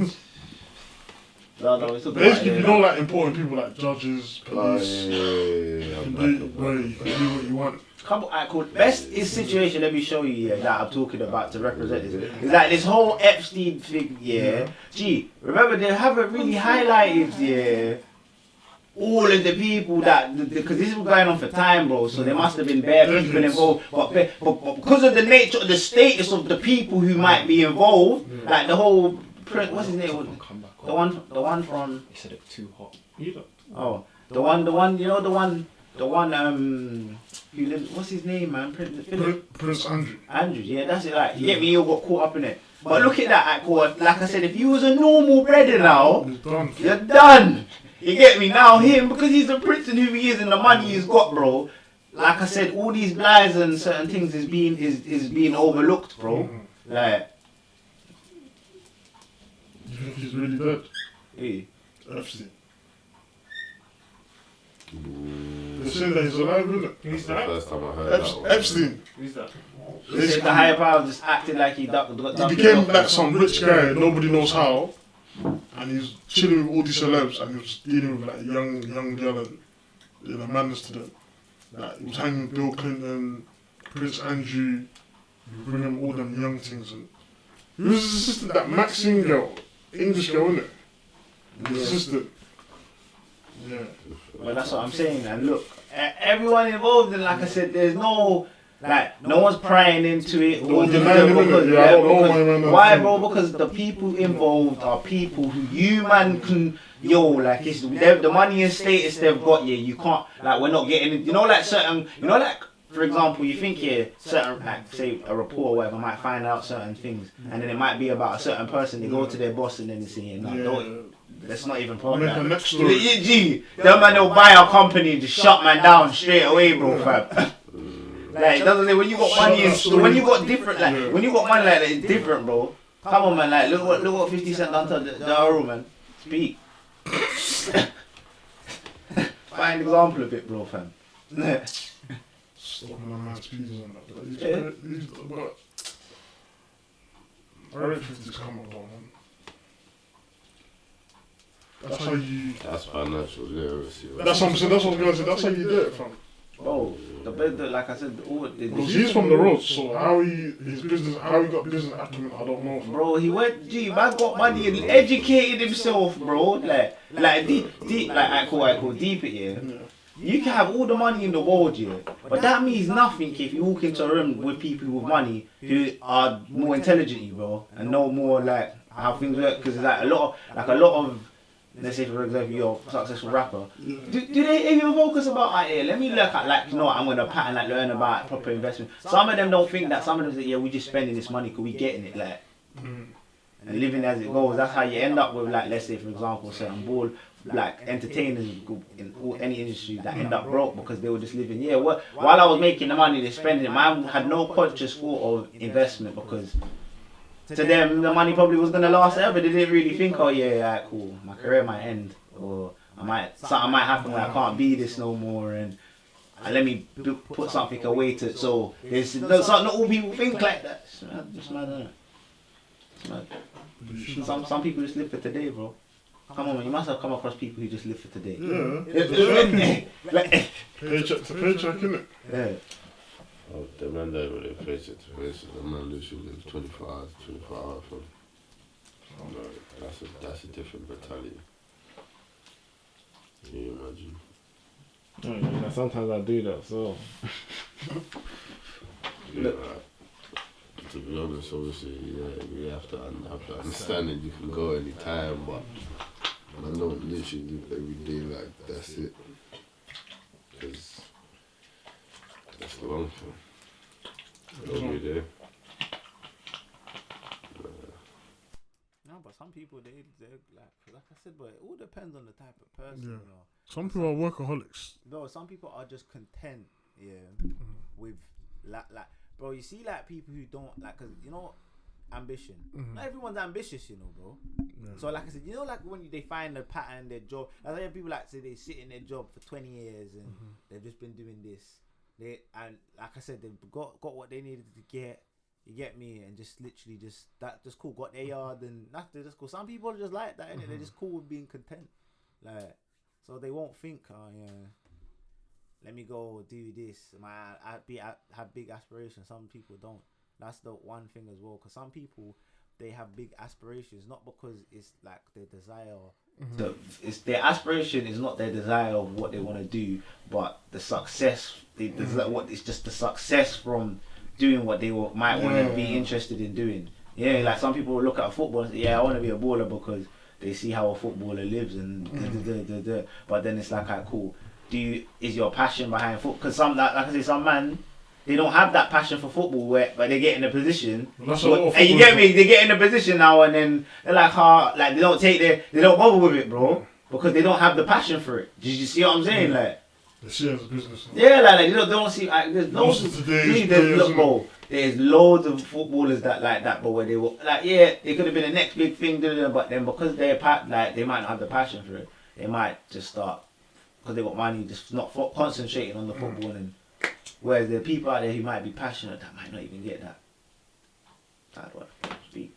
it's talking Basically, about, you know, like important people like judges, police. Yeah. You can do what you want. Come on, cool. Best is situation. Let me show you that I'm talking about to represent this. It's like this whole Epstein thing. Yeah. Gee, remember they haven't really highlighted all of the people that, because this was going on for time, bro. So there must have been bare people involved. But because of the nature, the status of the people who might be involved, like the whole, what's his name? The one from. He said it too hot. Oh, the one, you know, the one, who lived, what's his name, man? Prince Andrew. Andrew, yeah, that's it. Like, you get me, you got caught up in it. But look at that, like I said, if you was a normal brother now, you're done. You get me? Now him, because he's the prince and who he is and the money he's got, bro. Like I said, all these lies and certain things is being overlooked, bro. Like, You think he's really dead? hey. Epstein. They're saying that he's alive, isn't it? Who's The that? first time I heard that one. Epstein. Who's that? He said the higher power just acted like he got He became like some rich guy, nobody knows how, and he's chilling with all these celebs, and he was dealing with like young girl and, you know, madness to them. Like, he was hanging with Bill Clinton, Prince Andrew, bringing all them young things. And he was his assistant, that Maxine girl, English girl, innit? His assistant. Yeah. Well, that's what I'm saying. And look, everyone involved, and like I said, there's no one's prying into it. Don't deny it, innit? Yeah, I don't know why, man. Why, bro? Because the people involved are people who you, man, can, like, it's the money and status they've got, yeah, you can't, like, we're not getting, you know, like certain, you know, like, for example, you think certain, like, say a report or whatever might find out certain things, and then it might be about a certain person. They go to their boss and then they say, no, let's not even talk about next that. story. Gee, them man will buy a company and just shut man down straight away, bro, fam. Like, doesn't it? When you got money in store, when you got different, like, when you got money like that, it's different, bro. Come on, man, like, look what 50 Cent done to the Earl, man. Speak. Find an example of it, bro, fam. Stopping my man's pieces and that. But I don't think this come about, man. That's how you. That's financial literacy. That's what I'm saying. That's what I was gonna say. That's how you do it, fam. Bro, like I said, Because he's from the roads, so how he got business acumen, I don't know. Fam. bro, he went, man got money and educated himself, bro. Like deep, like, I call deep it, yeah. You can have all the money in the world, yeah, but that means nothing if you walk into a room with people with money who are more intelligent, bro, and know more like how things work. Because like a lot of, let's say for example, you're a successful rapper. Do they even focus about, let me look at, like, you know, I'm gonna pattern, like, learn about proper investment. Some of them don't think that. Some of them say, yeah, we just spending this money because we getting it, like, and living as it goes. That's how you end up with, like, let's say for example, certain ball, like, entertainers in any industry that end up broke because they were just living. Yeah, while I was making the money, they spending it. Man had no conscious thought of investment because to them the money probably was gonna last ever. They didn't really think, oh yeah, alright, cool, my career might end, or something might happen where I can't be this no more, and let me put something away to. So there's not all people think like that. It's mad, isn't it? It's mad. Some people just live for today, bro. Come on, man, you must have come across people who just live for today. Yeah. Like, Paycheck to paycheck, innit? yeah. Oh, the man that really paycheck to paycheck, the man literally lives 24 hours, 24 hours. No, that's a different mentality. Can you imagine? Yeah, sometimes I do that, so. Yeah, to be honest, obviously, yeah, you have to understand that you can go any time, but I don't literally live every day like that's it. Because that's the wrong thing. Every day. No, but some people they're like I said, but it all depends on the type of person. Yeah. You know. Some people are workaholics. No, some people are just content, with like, bro. You see, like, people who don't, like, cause you know, ambition. Not everyone's ambitious, you know, bro. Yeah. So like I said, you know, like when they find a pattern in their job. Like, I hear people like say they sit in their job for 20 years and they've just been doing this. And like I said, they've got what they needed to get. You get me? And just literally just cool. Got their yard and that's just cool. Some people are just like that, innit? They're just cool with being content. Like, so they won't think, oh yeah, let me go do this. Have big aspirations. Some people don't. That's the one thing as well. Because some people, they have big aspirations, not because it's like their desire. So it's their aspiration is not their desire of what they want to do, but the success. What it's just the success from doing what they might want to be interested in doing. Yeah, like some people will look at football and say, yeah, I want to be a baller because they see how a footballer lives and but then it's like, alright, cool. Is your passion behind football? Because some, like I say, some man, they don't have that passion for football, but they get in a position. And you get me? They get in a position now, and then they're like, like they don't bother with it, bro, because they don't have the passion for it. Did you see what I'm saying? Like, they see it as a business. Yeah, like they don't see. Like, there's loads of bro. There's loads of footballers that like that, but where they were like, yeah, it could have been the next big thing, but then because they might not have the passion for it, they might just start because they got money, just not concentrating on the football. And whereas there are people out there who might be passionate that might not even get that. That's what I speak.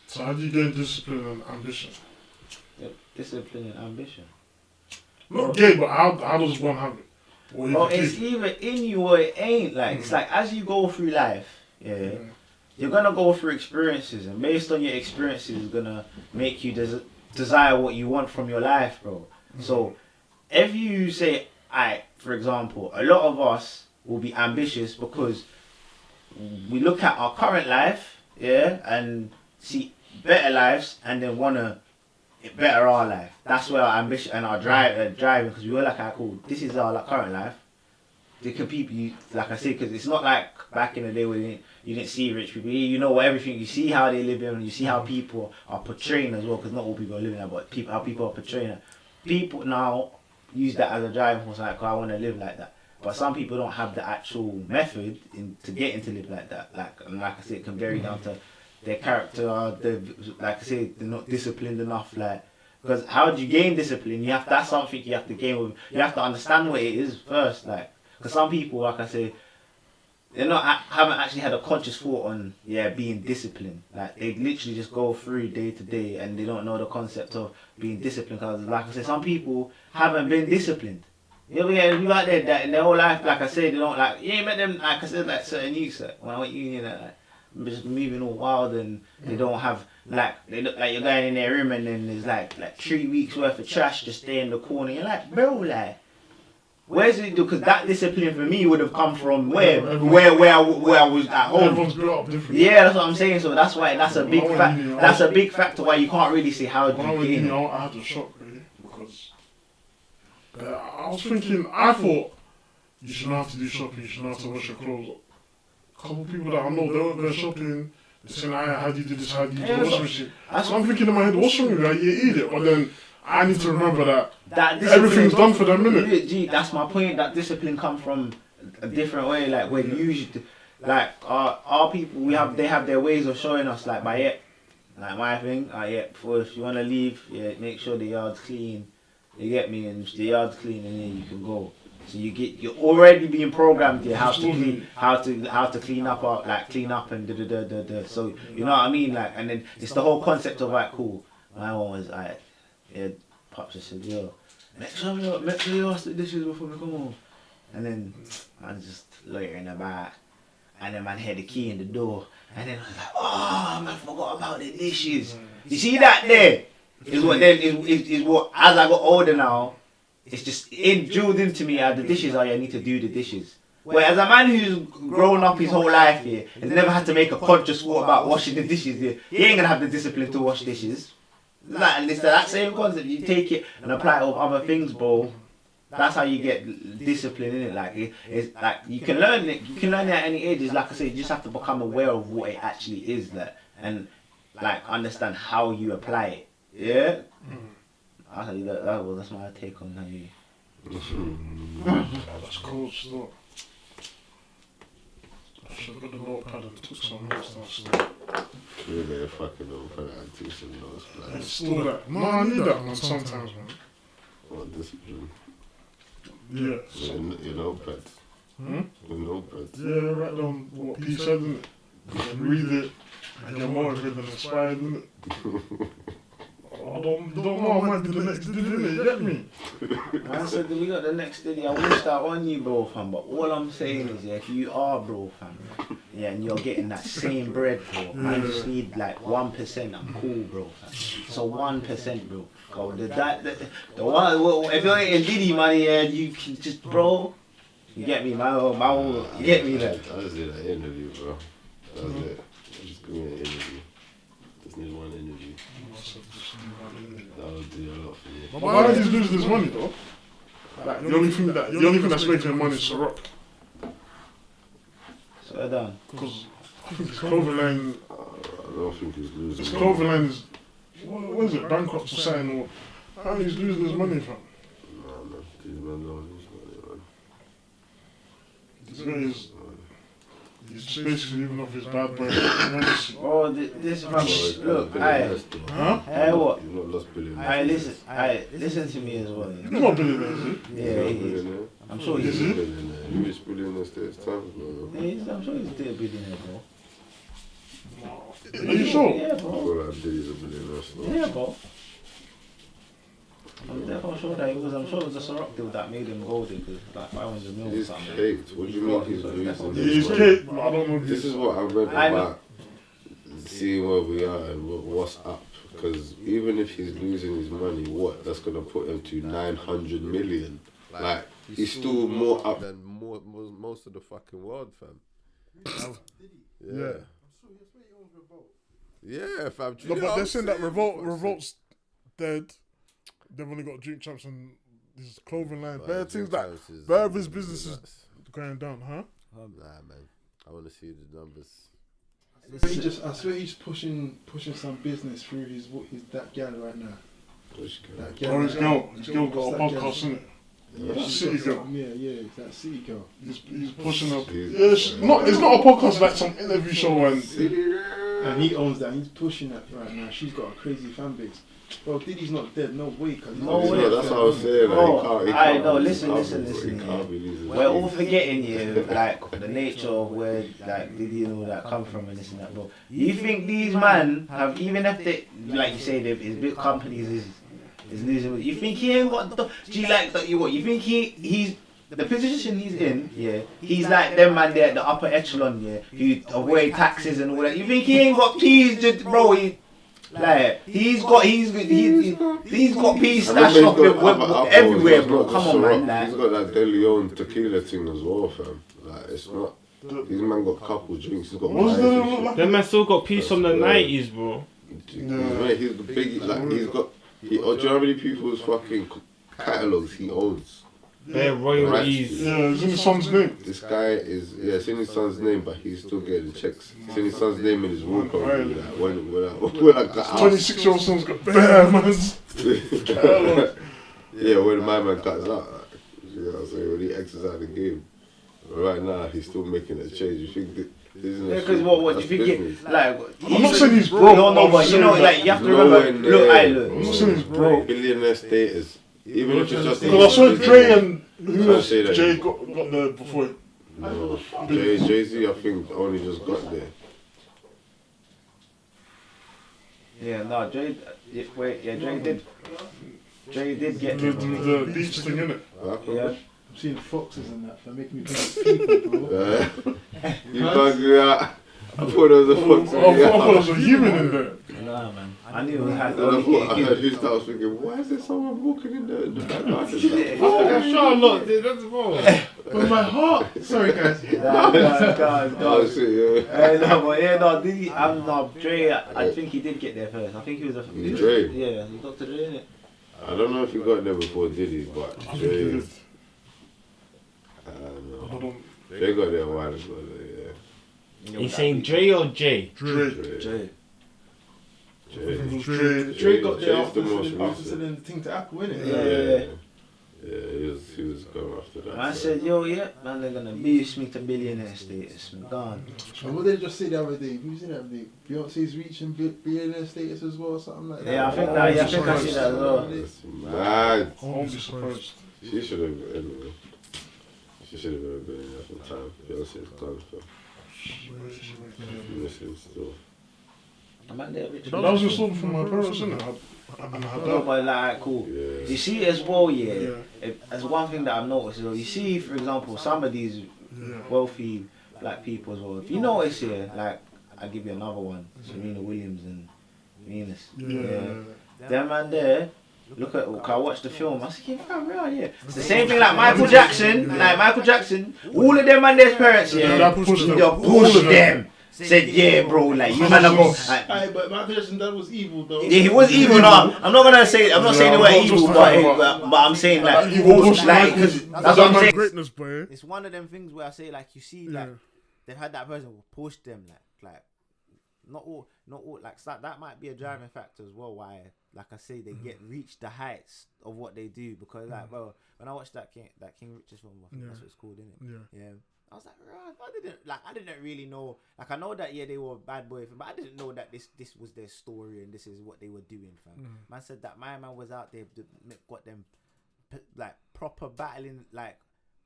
So how do you gain discipline and ambition? Yep, discipline and ambition. Not gay, but how does one have it? Well, it's either in you or it ain't. Like it's like as you go through life, you're gonna go through experiences, and based on your experiences, is gonna make you desire what you want from your life, bro. So if you say, for example, a lot of us will be ambitious because we look at our current life, and see better lives, and then wanna better our life. That's where our ambition and our driving, because we were like, cool, this is our current life. They can people, like I said, because it's not like back in the day when you didn't see rich people. You know everything. You see how they live in, you see how people are portraying as well, because not all people are living that, but how people are portraying it. People now use that as a driving force, like, I want to live like that. But some people don't have the actual method to get into live like that. Like I said, it can vary down to their character. Like I said, they're not disciplined enough. Like, because how do you gain discipline? That's something you have to gain with. You have to understand what it is first. Like, because some people, like I say, haven't actually had a conscious thought on being disciplined. Like, they literally just go through day to day and they don't know the concept of being disciplined. Because, like I said, some people haven't been disciplined. You out there that in their whole life, like I said, they don't like. You ain't met them, like I said, like certain youths. When I went uni, like just moving all wild and they don't have they look like you're going in their room and then there's like 3 weeks worth of trash just stay in the corner. You're like, bro, like. Where's it? Because that discipline for me would have come from where I was at home. Everyone's built up different. Yeah, that's what I'm saying. So that's why that's a big That's a big factor why you can't really say how do you gain. I had to shock really because I was thinking. I thought you shouldn't have to do shopping. You shouldn't have to wash your clothes. A couple of people that I know, they went there shopping. They're saying, how do you do this? How do you do the washing machine? So I'm thinking in my head, what's wrong with that? You eat it, but then I need to remember that everything's done for them, innit? Gee, that's my point. That discipline comes from a different way. Like when our people, they have their ways of showing us. Like like my thing. If you wanna leave, make sure the yard's clean. You get me, and if the yard's clean, and then you can go. So you're already being programmed here how to clean up or clean up and da. So you know what I mean, like, and then it's the whole concept of cool. My one was Pops just said, yo, make sure you wash the dishes before we come home. And then I was just loitering in the back, and then man had the key in the door, and then I was like, oh man, I forgot about the dishes. You see that there? Is what as I got older now, it's just drilled into me the dishes are you need to do the dishes. Whereas a man who's grown up his whole life here has never had to make a conscious thought about washing the dishes here, he ain't gonna have the discipline to wash dishes. It's that same concept. You take it and apply it with other things, bro. That's how you get discipline in it. Like it's like you can learn it. You can learn it at any age. It's like I said, you just have to become aware of what it actually is, and understand how you apply it. Yeah. I'll tell you that's my take on how you. That's cool stuff. I should have got the notepad and took some notes downstairs. Really, fucking notepad and took some notes. It's still that. No, I need that, man, sometimes, man. What discipline? Yeah. Your notepad. Your notepad. Yeah, write down what P said, innit? And read it, and you're motivated and inspired, innit? I don't know, I might be the next diddy, innit? You get me? I said we got the next diddy. I wish that on you, bro, fam. But all I'm saying is, if you are, bro, fam, and you're getting that same bread, bro, I just need 1%. I'm cool, bro, fam. So 1%, bro. The one, if you're getting diddy money, you can just, bro. You get me, my you get me there. I just did an interview, bro. That was it. Just give me an interview. Just need one interview. That would do a lot for you. But why does he lose this money, though? The only thing that's making him money is Ciroc. So done. Because his clothing line. I don't think he's losing. His clothing line is. What is it? Bankrupt or something? How he's losing his money from? No. These men don't lose money, man. This guy is. He's basically even off his bad boy. Oh, this from look, hey, what? He's not lost billionaires. Listen to me as well. He's not billionaire, is he? Yeah, he is. I'm sure he's he? He reached billionaire status times, bro. I'm sure he's still a billionaire, bro. Are you sure? Yeah, I bro. feel like Diddy's a billionaire still. Yeah, bro. I'm definitely sure that I'm sure it was a Ciroc deal that made him golden, because like 500 mil or He's something. caked. What do you mean he's losing? He's cake, but I don't know if This is what I read about seeing where we are and what's up. Because even if he's losing his money, that's going to put him to 900 million. Like, he's still more up than most of the fucking world, fam. Yeah. Yeah, fam. No, but they're saying that revolt's dead. They've only got Drink Champs and this clothing line. But Bare Drink things like Champs is- bare of his business is going down, huh? Nah, man. I want to see the numbers. I swear he's pushing some business through his that gal right now. Which That Oh, his girl got a What's that podcast, gal? innit? Yeah, City Girl. Yeah, it's that City Girl. He's pushing up. He's- Yeah, it's not a podcast like some interview show and And he owns that. He's pushing that right now. She's got a crazy fan base. Bro, Diddy's not dead. No way. Cause he's No not way. dead. That's what I was saying. Like, Bro, he I can't know, be- listen, he can't listen, be- listen, He can't be losing. We're all forgetting, like the nature of where like Diddy and all that come from and this and that, bro. You think these man have, even if they, like you say, his big companies is losing? You think he ain't got the? Do you like that? You think he's the position he's in? Yeah, he's like them man there at the upper echelon, yeah, who avoid taxes and all that. You think he ain't got peas, just bro? Like he's got peas stashed up everywhere, bro. Come on, man. Like, He's got that De Leon tequila thing as well, fam. Like, it's not. These man got couple drinks. He's got What's wines that and look shit. like? That man still got peace from the That's 90s, bro. He's the big. Like, he's got. Do you know how many people's fucking catalogs he owns? Bare royalties. Yeah, it's in his son's name. This guy is, it's in his son's name, but he's still getting the checks. It's in his son's name in his room, probably. Like, when I got out. 26-year-old son's got bare man's. Yeah, when my man cuts out. Like, you know what I'm saying? When he exits out the game. Right now, he's still making a change. You think that this is because what do you think? Like, I'm not saying he's broke. No, but you know, like you have to remember. Look. I'm not saying he's broke. Billionaire status. Even if it's just. Because I saw Dre and who else? Say that. Jay got there before. No, Jay-Z, I think, only just got there. Yeah, no, Dre did get The beach thing, innit? yeah. I'm seeing foxes and that. They're making me think of people, bro. You can't go out. I thought there was a fox. I thought there was a human in there. Nah, man. I knew it was had I heard his I was thinking, why is there someone walking in the back garden? I'm sure I'm not, dude. That's wrong. But my heart. Sorry, guys. Oh, shit, yeah. Dre, I think he did get there first. I think he was a Dre? Yeah, he Dr. Dre, innit? I don't know if he got there before Diddy, but I think he Dre, did. I don't I know. don't. They got there a while ago, yeah. He's saying Dre or J? Dre. Dre. Dre got there Jay's the most after recent. selling the thing to Apple, innit? Yeah. Yeah, he was going after that. Man said, yo, yeah, man, they're gonna boost me to billionaire status. I'm gone. And what did they just say the other day? Who said that other day? Beyonce's reaching billionaire status as well, or something like that. Yeah, I think that. Yeah, I think I see that as well. That's mad. I won't be surprised. She should have, anyway. She should have been a billionaire from time. Beyonce's gone, so. Missing still. Man, they're rich. That was installed from my parents, innit? And I had No, that. but like, cool. Yeah. You see as well, yeah. Yeah. As one thing that I've noticed, you see, for example, some of these Yeah. wealthy black people as well. If you notice here, like, I'll give you another one, Serena Williams and Venus. Yeah. Them man there. Look at, I watched the film. I said, yeah. It's the same thing like Michael Jackson. Like Michael Jackson, all of them and their parents, yeah. They pushed them. They pushed them. Said, yeah, bro, like you man are go. Like, Aye, but Michael Jackson, that was evil though. yeah, he was evil. No, I'm not gonna say. I'm not saying the word evil, but I'm saying like, like, cause that's what I'm saying. Greatness, boy. It's one of them things where I say like, you see, like they've had that person who pushed them, like not all, like that might be a driving factor as well. Why, like I say, they get reach the heights of what they do because, like, bro, when I watched that King Richard's film, I think that's what it's called, isn't it? Yeah. I was like, right, I didn't really know. Like, I know that they were bad boy, but I didn't know that this was their story and this is what they were doing, fam. Man said that my man was out there, got them like proper battling, like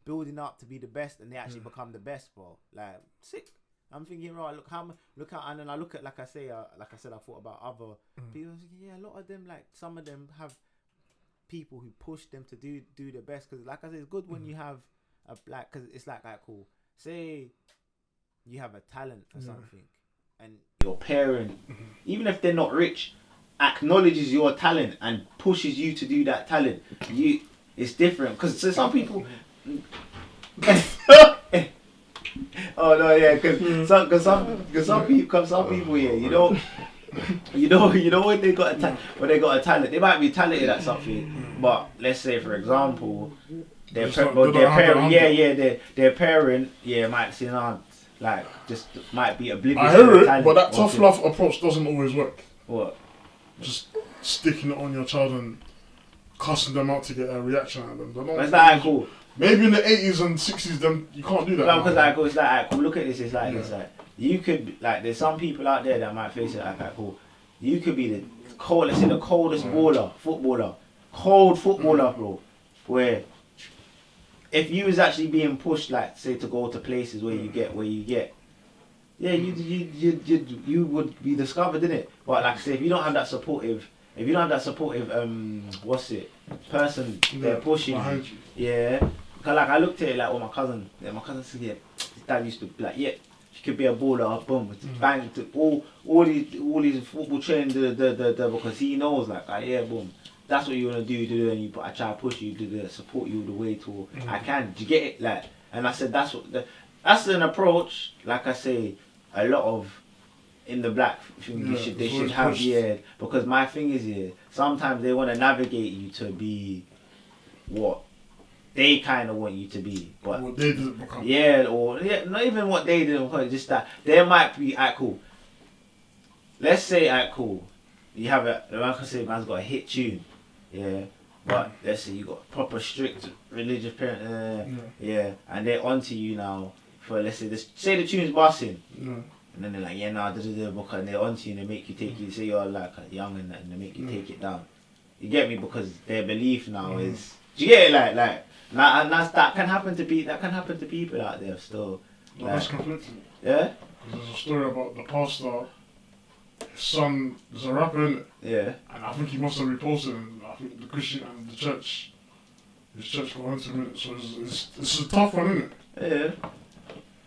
building up to be the best, and they actually become the best, bro. Like, sick. I'm thinking, right, look how, and then I look at, like I said, I thought about other people. I was thinking, yeah, a lot of them, like some of them have people who push them to do the best. Because, like I said, it's good when you have a black, because it's like cool. Say you have a talent for something, and your parent, even if they're not rich, acknowledges your talent and pushes you to do that talent. It's different because some people. Oh no, yeah, because some people, yeah, you know, You know when they got a talent, they might be talented at something, but let's say for example, their parent, might say no, like just might be oblivious. I hear to the it, talent but that or tough thing. love approach doesn't always work. What? Just sticking it on your child and cussing them out to get a reaction out of them. But it's like cool. Maybe in the 80s and 60s, them you can't do that. Because it's like cool. Look at this. It's like you could like there's some people out there that might face it like cool. You could be the coldest footballer, bro. Where if you was actually being pushed, like say to go to places where you get, yeah, you would be discovered in it. But like I say, if you don't have that supportive, person they're pushing you, yeah. Cause like I looked at it like with my cousin said, yeah, his dad used to be like, yeah, she could be a baller, boom, bang, all these football training, because he knows like, yeah, boom, that's what you wanna do, and I try to push you to support you the way to I can. Do you get it? Like, and I said that's an approach. Like I say, a lot of in the black thing they should have because my thing is sometimes they want to navigate you to be what they kind of want you to be, but what they didn't become. Not even what they didn't become, just that there might be cool. Let's say cool, you have like I say, man's got a hit tune, but let's say you got proper strict religious parent, and they're onto you now for let's say say the tune's bossing. And then they're like, yeah, nah, and they're onto you and they make you take it. Say you're like young and they make you take it down. You get me? Because their belief now is. Do you get it? Like, and that can happen to people out there still. Like, that's conflicting. Yeah. There's a story about the pastor. His son is a rapper, innit? Yeah. And I think he must have reposted it. I think the Christian and the church, his church got onto him. So it's a tough one, innit? Yeah.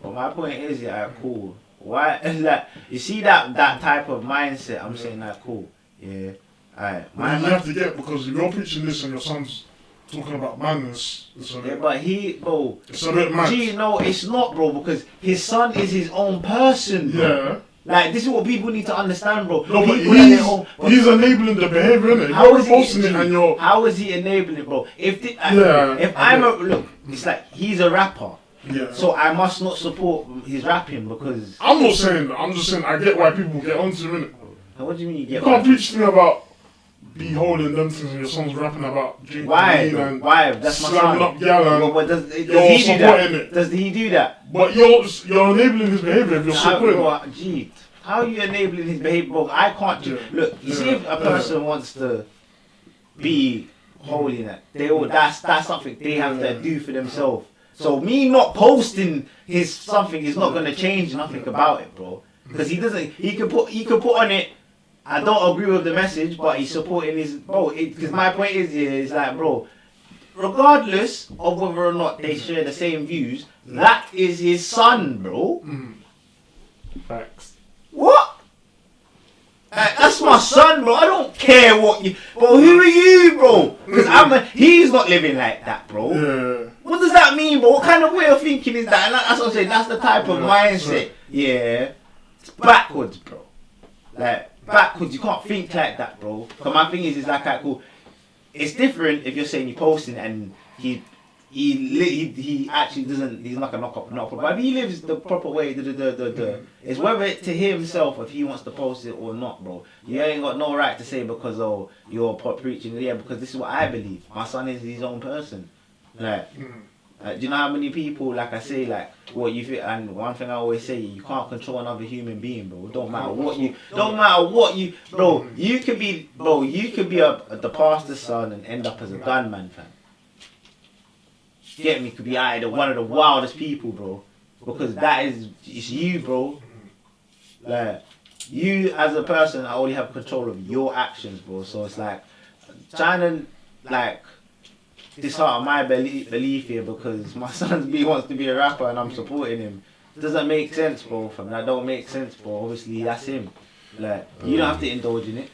Well, my point is, cool. Why? Like, you see that type of mindset? I'm saying that cool. Yeah. Alright. You have to get, because if you're preaching this and your son's talking about madness, it's a bit, but it's a bit mad. Gee, no, it's not, bro, because his son is his own person, bro. Yeah. Like, this is what people need to understand, bro. No, but he's enabling the behavior, innit? How is he enabling it, bro? Look, it's like he's a rapper. Yeah. So I must not support his rapping because I'm not saying that. I'm just saying I get why people get onto him, innit? What do you mean you get? You can't preach to me about be holding them things and your son's rapping about drinking and why? That's my slamming son. up gal But does he do that? Does he do that? But you're enabling his behaviour if you're supporting. Gee, how are you enabling his behaviour, bro? I can't do. Look, you see, if a person wants to be holy, that's something they have to do for themselves. So me not posting his something is not gonna change nothing about it, bro. Because he doesn't. He could put on it. I don't agree with the message, but he's supporting his bro. Because my point is like, bro, regardless of whether or not they share the same views, that is his son, bro. Facts. What? That's my son, bro. I don't care what you. Bro, who are you, bro? Because he's not living like that, bro. Yeah. What does that mean, bro? What kind of way of thinking is that? And that's what I'm saying. That's the type of mindset. Yeah. It's backwards, bro. Like, backwards. You can't think like that, bro. Because my thing is like, cool. It's different if you're saying you're posting and he actually doesn't. He's not gonna knock up. But if he lives the proper way, it's whether to himself if he wants to post it or not, bro. You ain't got no right to say because you're preaching. Yeah, because this is what I believe. My son is his own person. Like, do you know how many people, like I say, like what you feel? And one thing I always say, you can't control another human being, bro. Don't matter what you, bro. You could be the pastor's son and end up as a gunman, fam. Get me? Could be either one of the wildest people, bro. Because it's you, bro. Like, you as a person, I only have control of your actions, bro. So it's like trying to like dishearten my belief here because my son wants to be a rapper and I'm supporting him. Doesn't make sense, bro. Fam, that don't make sense, bro. Obviously, that's him. Like, you don't have to indulge in it.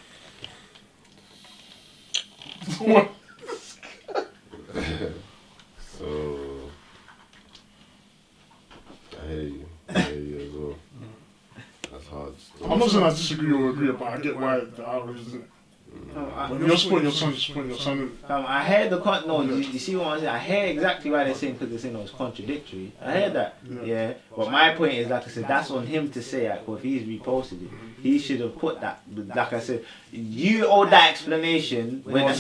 So, I hear you as well. That's hard I'm not saying I disagree or agree, but I get why the outrage is in it. When you're supporting your son, I heard the you see what I'm saying? I hear exactly why they're saying, because they're saying it's contradictory. I heard that, yeah. But my point is, like I said, that's on him to say. Like, well, if he's reposted it, he should have put that. Like I said, you owe that explanation when that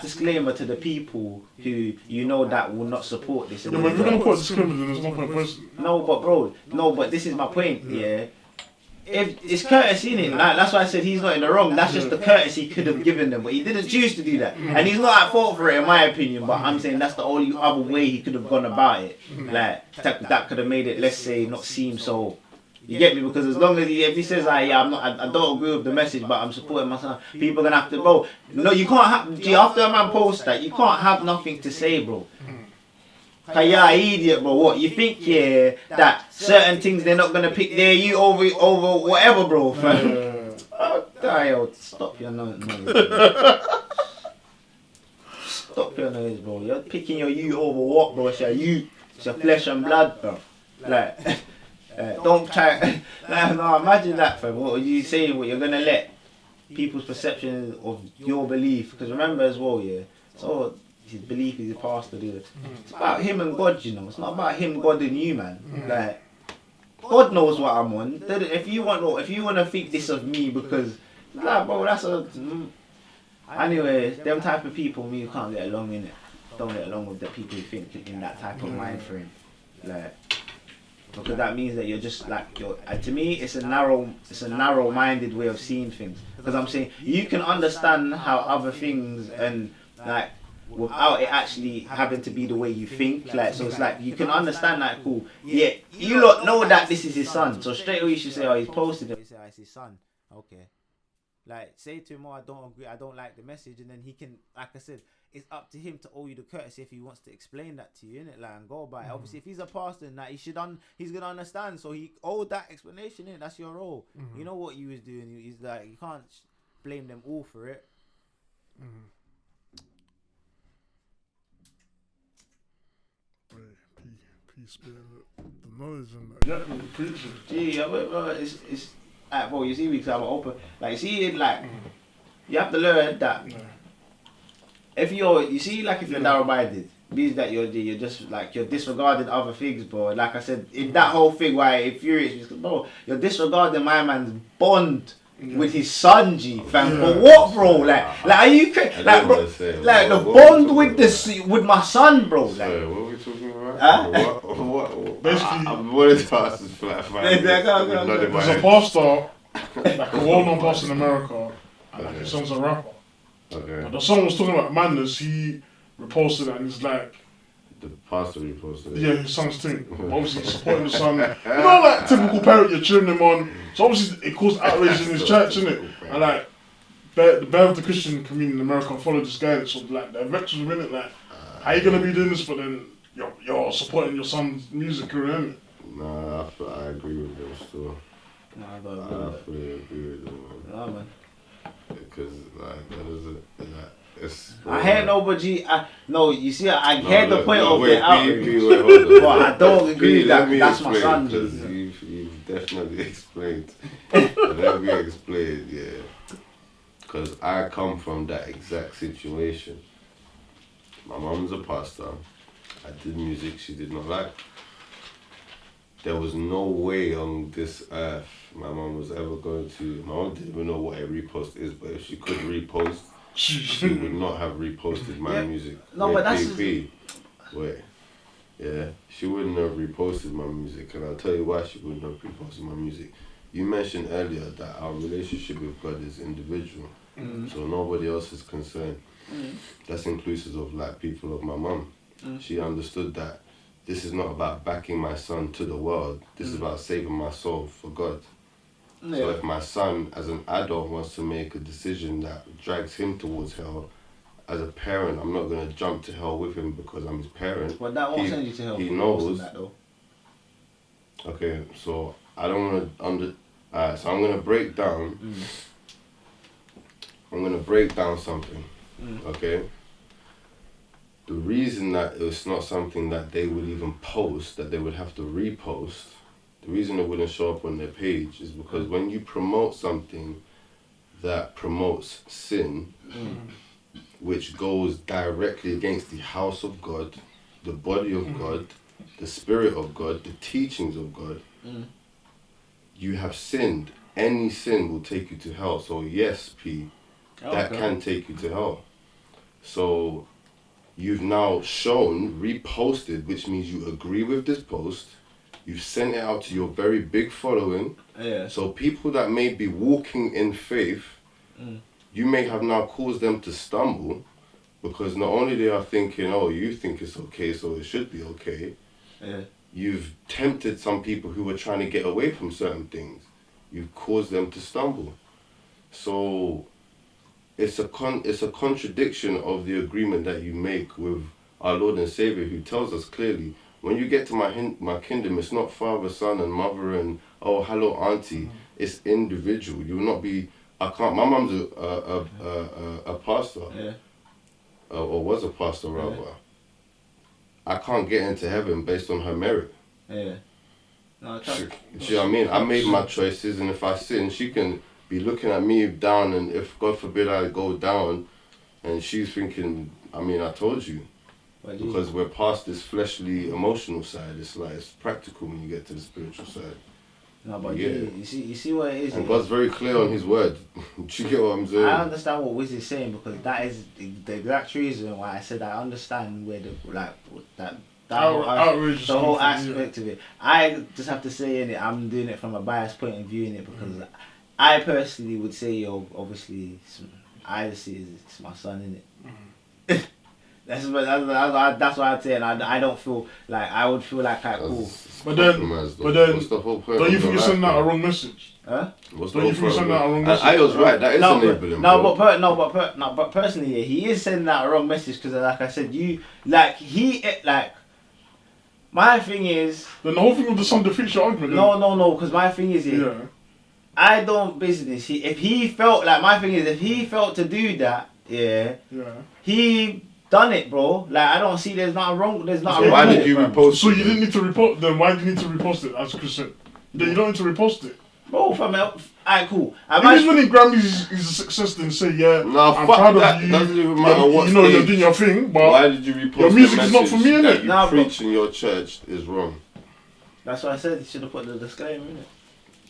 disclaimer to the people who that will not support this. Yeah, but if you're gonna put a disclaimer, then there's no point posting. No, but this is my point, yeah. If it's courtesy, innit? Like, that's why I said he's not in the wrong. That's just the courtesy he could have given them, but he didn't choose to do that, and he's not at fault for it, in my opinion. But I'm saying that's the only other way he could have gone about it. Like that could have made it, let's say, not seem so. You get me? Because as long as if he says like, yeah, I don't agree with the message, but I'm supporting my son, people are gonna have to, bro. No, you can't have. After a man posts that, you can't have nothing to say, bro. Cause you're an idiot, bro. What you think? Yeah, that certain things they're not gonna pick their you over whatever, bro. Oh, stop your noise. Stop your noise, bro. You're picking your you over what, bro? It's your you. It's your flesh and blood, bro. Like, don't try. No, imagine that, fam. What are you saying? What you're gonna let people's perception of your belief? Because remember as well, yeah. So. His belief is a pastor, dude. It's about him and God, It's not about him, God, and you, man. Like, God knows what I'm on. If you want to think this of me, because, like, bro, that's a. Anyway, them type of people, me, you can't get along in it. Don't get along with the people who think in that type of mind frame, like, because that means that you're just like to me, it's a narrow-minded way of seeing things. Because I'm saying you can understand how other things and like. Without it actually having to be the way you think, like, so it's like you can understand that, cool. Yeah, you lot know that this is his son, so straight away you should say, oh, he's posted it. You say, oh, it's his son. Okay. Like, say to him, oh, I don't agree, I don't like the message, and then he can, like I said, it's up to him to owe you the courtesy if he wants to explain that to you, innit? Like, and go by it. Obviously, if he's a pastor and that, he's gonna understand, so he owed that explanation, innit? That's your role. You know what you was doing. He's like, you can't blame them all for it. Peace, the knowledge and that. Yeah, preaching. Gee, it's like, bro, you see, because I'm open. Like, you see, like, you have to learn that if you're narrow-minded, means that you're just like you're disregarding other things, bro. Like I said, in that whole thing, why it infuriates me, bro, you're disregarding my man's bond. With his son, G, fam. For what, bro? Like, are you like, bro? Like the bond with my son, bro. Like, sorry, what are we talking about? What? Basically, what is past is flat. There's a pastor, like a well-known pastor in America, and like his son's a rapper. Okay. And the song was talking about madness. He reposted it, and he's like. The pastor reposted it. Yeah, his son's thing. Obviously, supporting the son. You know, like typical parent, you're cheering him on. So obviously, it caused outrage in his church, innit? And like, the bear of the Christian community in America followed this guy. So like, the vectors were in it. Like, how you gonna be doing this? But then you're supporting your son's music career, innit? Nah, I agree with them still. Nah, I fully agree with them, man. Nah, man. Because like that is I heard nobody. No, you see, I heard the point of the outrage. But I don't agree with that. That's my son. Because you've definitely explained. And let me explain, yeah. Because I come from that exact situation. My mum's a pastor. I did music she did not like. There was no way on this earth my mum was ever going to. My mum didn't even know what a repost is, but if she could repost, she would not have reposted my music. No, but that's she wouldn't have reposted my music, and I'll tell you why she wouldn't have reposted my music. You mentioned earlier that our relationship with God is individual, so nobody else is concerned. That's inclusive of like people of my mum. She understood that this is not about backing my son to the world. This is about saving my soul for God. Yeah. So if my son, as an adult, wants to make a decision that drags him towards hell, as a parent, I'm not going to jump to hell with him because I'm his parent. But that won't send you to hell. He knows. That, though. Okay, so I don't want to... so I'm going to break down... I'm going to break down something. Okay? The reason that it's not something that they would even post, that they would have to repost, The reason it wouldn't show up on their page is because when you promote something that promotes sin, which goes directly against the house of God, the body of God, the spirit of God, the teachings of God, you have sinned. Any sin will take you to hell. So yes, P, that can take you to hell. So you've now shown, reposted, which means you agree with this post. You've sent it out to your very big following. Yeah. So people that may be walking in faith, you may have now caused them to stumble, because not only they are thinking, oh, you think it's okay, so it should be okay. Yeah. You've tempted some people who were trying to get away from certain things. You've caused them to stumble. So it's a contradiction of the agreement that you make with our Lord and Savior, who tells us clearly, when you get to my kingdom, it's not father, son, and mother, and oh, hello, auntie. It's individual. You will not be. I can't. My mum's a pastor, or was a pastor rather. I can't get into heaven based on her merit. Yeah. No, Do you know what I mean? I made my choices, and if I sin, she can be looking at me down, and if God forbid I go down, and she's thinking, I mean, I told you. Because we're past this fleshly, emotional side. It's like, it's practical when you get to the spiritual side. No, but you see what it is. And God's very clear on his word. Do you get what I'm saying? I understand what Wiz is saying, because that is the exact reason why I said I understand where the whole aspect of it. I just have to say in it, I'm doing it from a biased point of view in it, because I personally would say, yo, obviously, I see it's my son in it. That's what I'd say, and I don't feel like I would feel like cool. But then, what's the whole point? Don't you think you're sending out a wrong message? Huh? Don't you think you're sending out a wrong message? I was right. That is enabling. But personally, yeah, he is sending out a wrong message, because, like I said, my thing is. Then the whole thing of the son defeats your argument. No, because my thing is, I don't business. If he felt to do that, he done it, bro. Like, I don't see there's nothing wrong. So why did you repost it? So you didn't need to repost. Then why do you need to repost it? As Chris said, then you don't need to repost it. Bro, alright, cool. If he's winning Grammys, he's a success. Then say, I'm proud of you. Doesn't even matter what you know you're doing your thing, but why did you repost your music is not for me, innit? You preach in your church is wrong. That's why I said you should have put the disclaimer in it.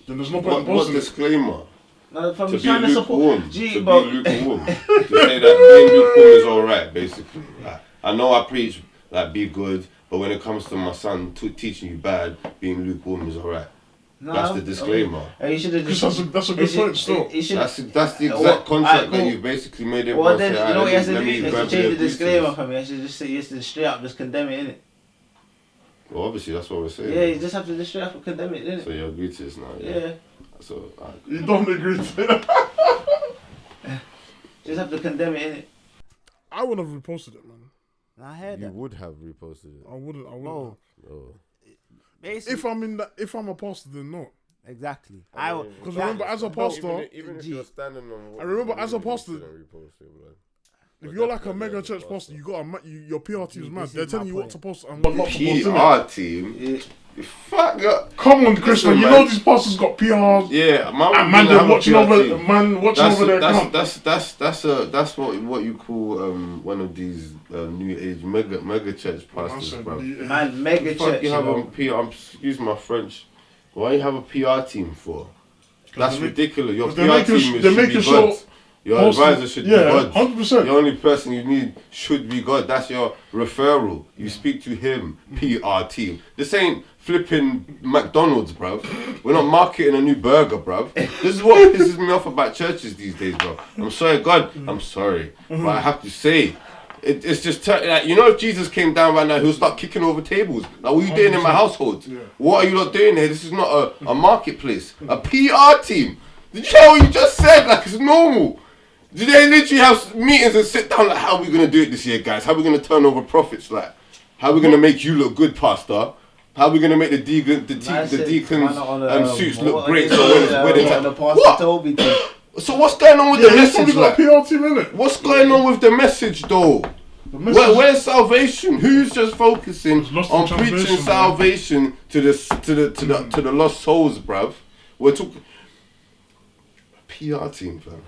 Then there's no point in posting it. What disclaimer? No, from to be trying to support. To be lukewarm. To say that being lukewarm is alright, basically. Like, I know I preach, like, be good, but when it comes to my son teaching you bad, being lukewarm is alright. That's the disclaimer. You should have just. That's a good point still. That's the exact contract that you basically made it. Well, then, you know what he has to do? He has to change the disclaimer for me. He has to straight up just condemn it, innit? Well, obviously, that's what we're saying. Yeah, you just have to just straight up condemn it, innit? So you agree to this now, yeah? So, you don't agree to it? Just have to condemn it, innit? I would have reposted it, man. I heard that. You would have reposted it. I wouldn't. Oh. If I'm a pastor, then no. Exactly. Because remember, as a pastor, even if you're standing on. I remember as a pastor. If you're like a mega church pastor, you got your PR team's mad. They're telling you what to post and what not to post. PR team. Fuck up. Come on, Chris, man. You know these pastors got PRs. Yeah, man, they're watching over their account. That's what you call one of these new age mega church pastors, bro. Man, mega church. You have a PR. Excuse my French. Why you have a PR team for? That's ridiculous. Your PR team should be God. Your advisor should be God. 100%. The only person you need should be God. That's your referral. You speak to him, PR team. This ain't flipping McDonald's, bruv. We're not marketing a new burger, bruv. This is what pisses me off about churches these days, bro. I'm sorry, God. I'm sorry. But I have to say, it's just, like, you know, if Jesus came down right now, he'll start kicking over tables. Like, what are you doing in my household? What are you not doing here? This is not a marketplace. A PR team. Did you hear what you just said? Like, it's normal. Do they literally have meetings and sit down like, how are we going to do it this year, guys? How are we going to turn over profits? Like, how are we going to make you look good, pastor? How are we going to make the deacons suits look great? So when it's wedding time. What? So what's going on with the message? Like, PR team, innit? What's going on with the message, though? The message. Where's salvation? Who's just focusing It's lost on in translation, preaching man. salvation to the lost souls, bruv? We're talking PR team, fam.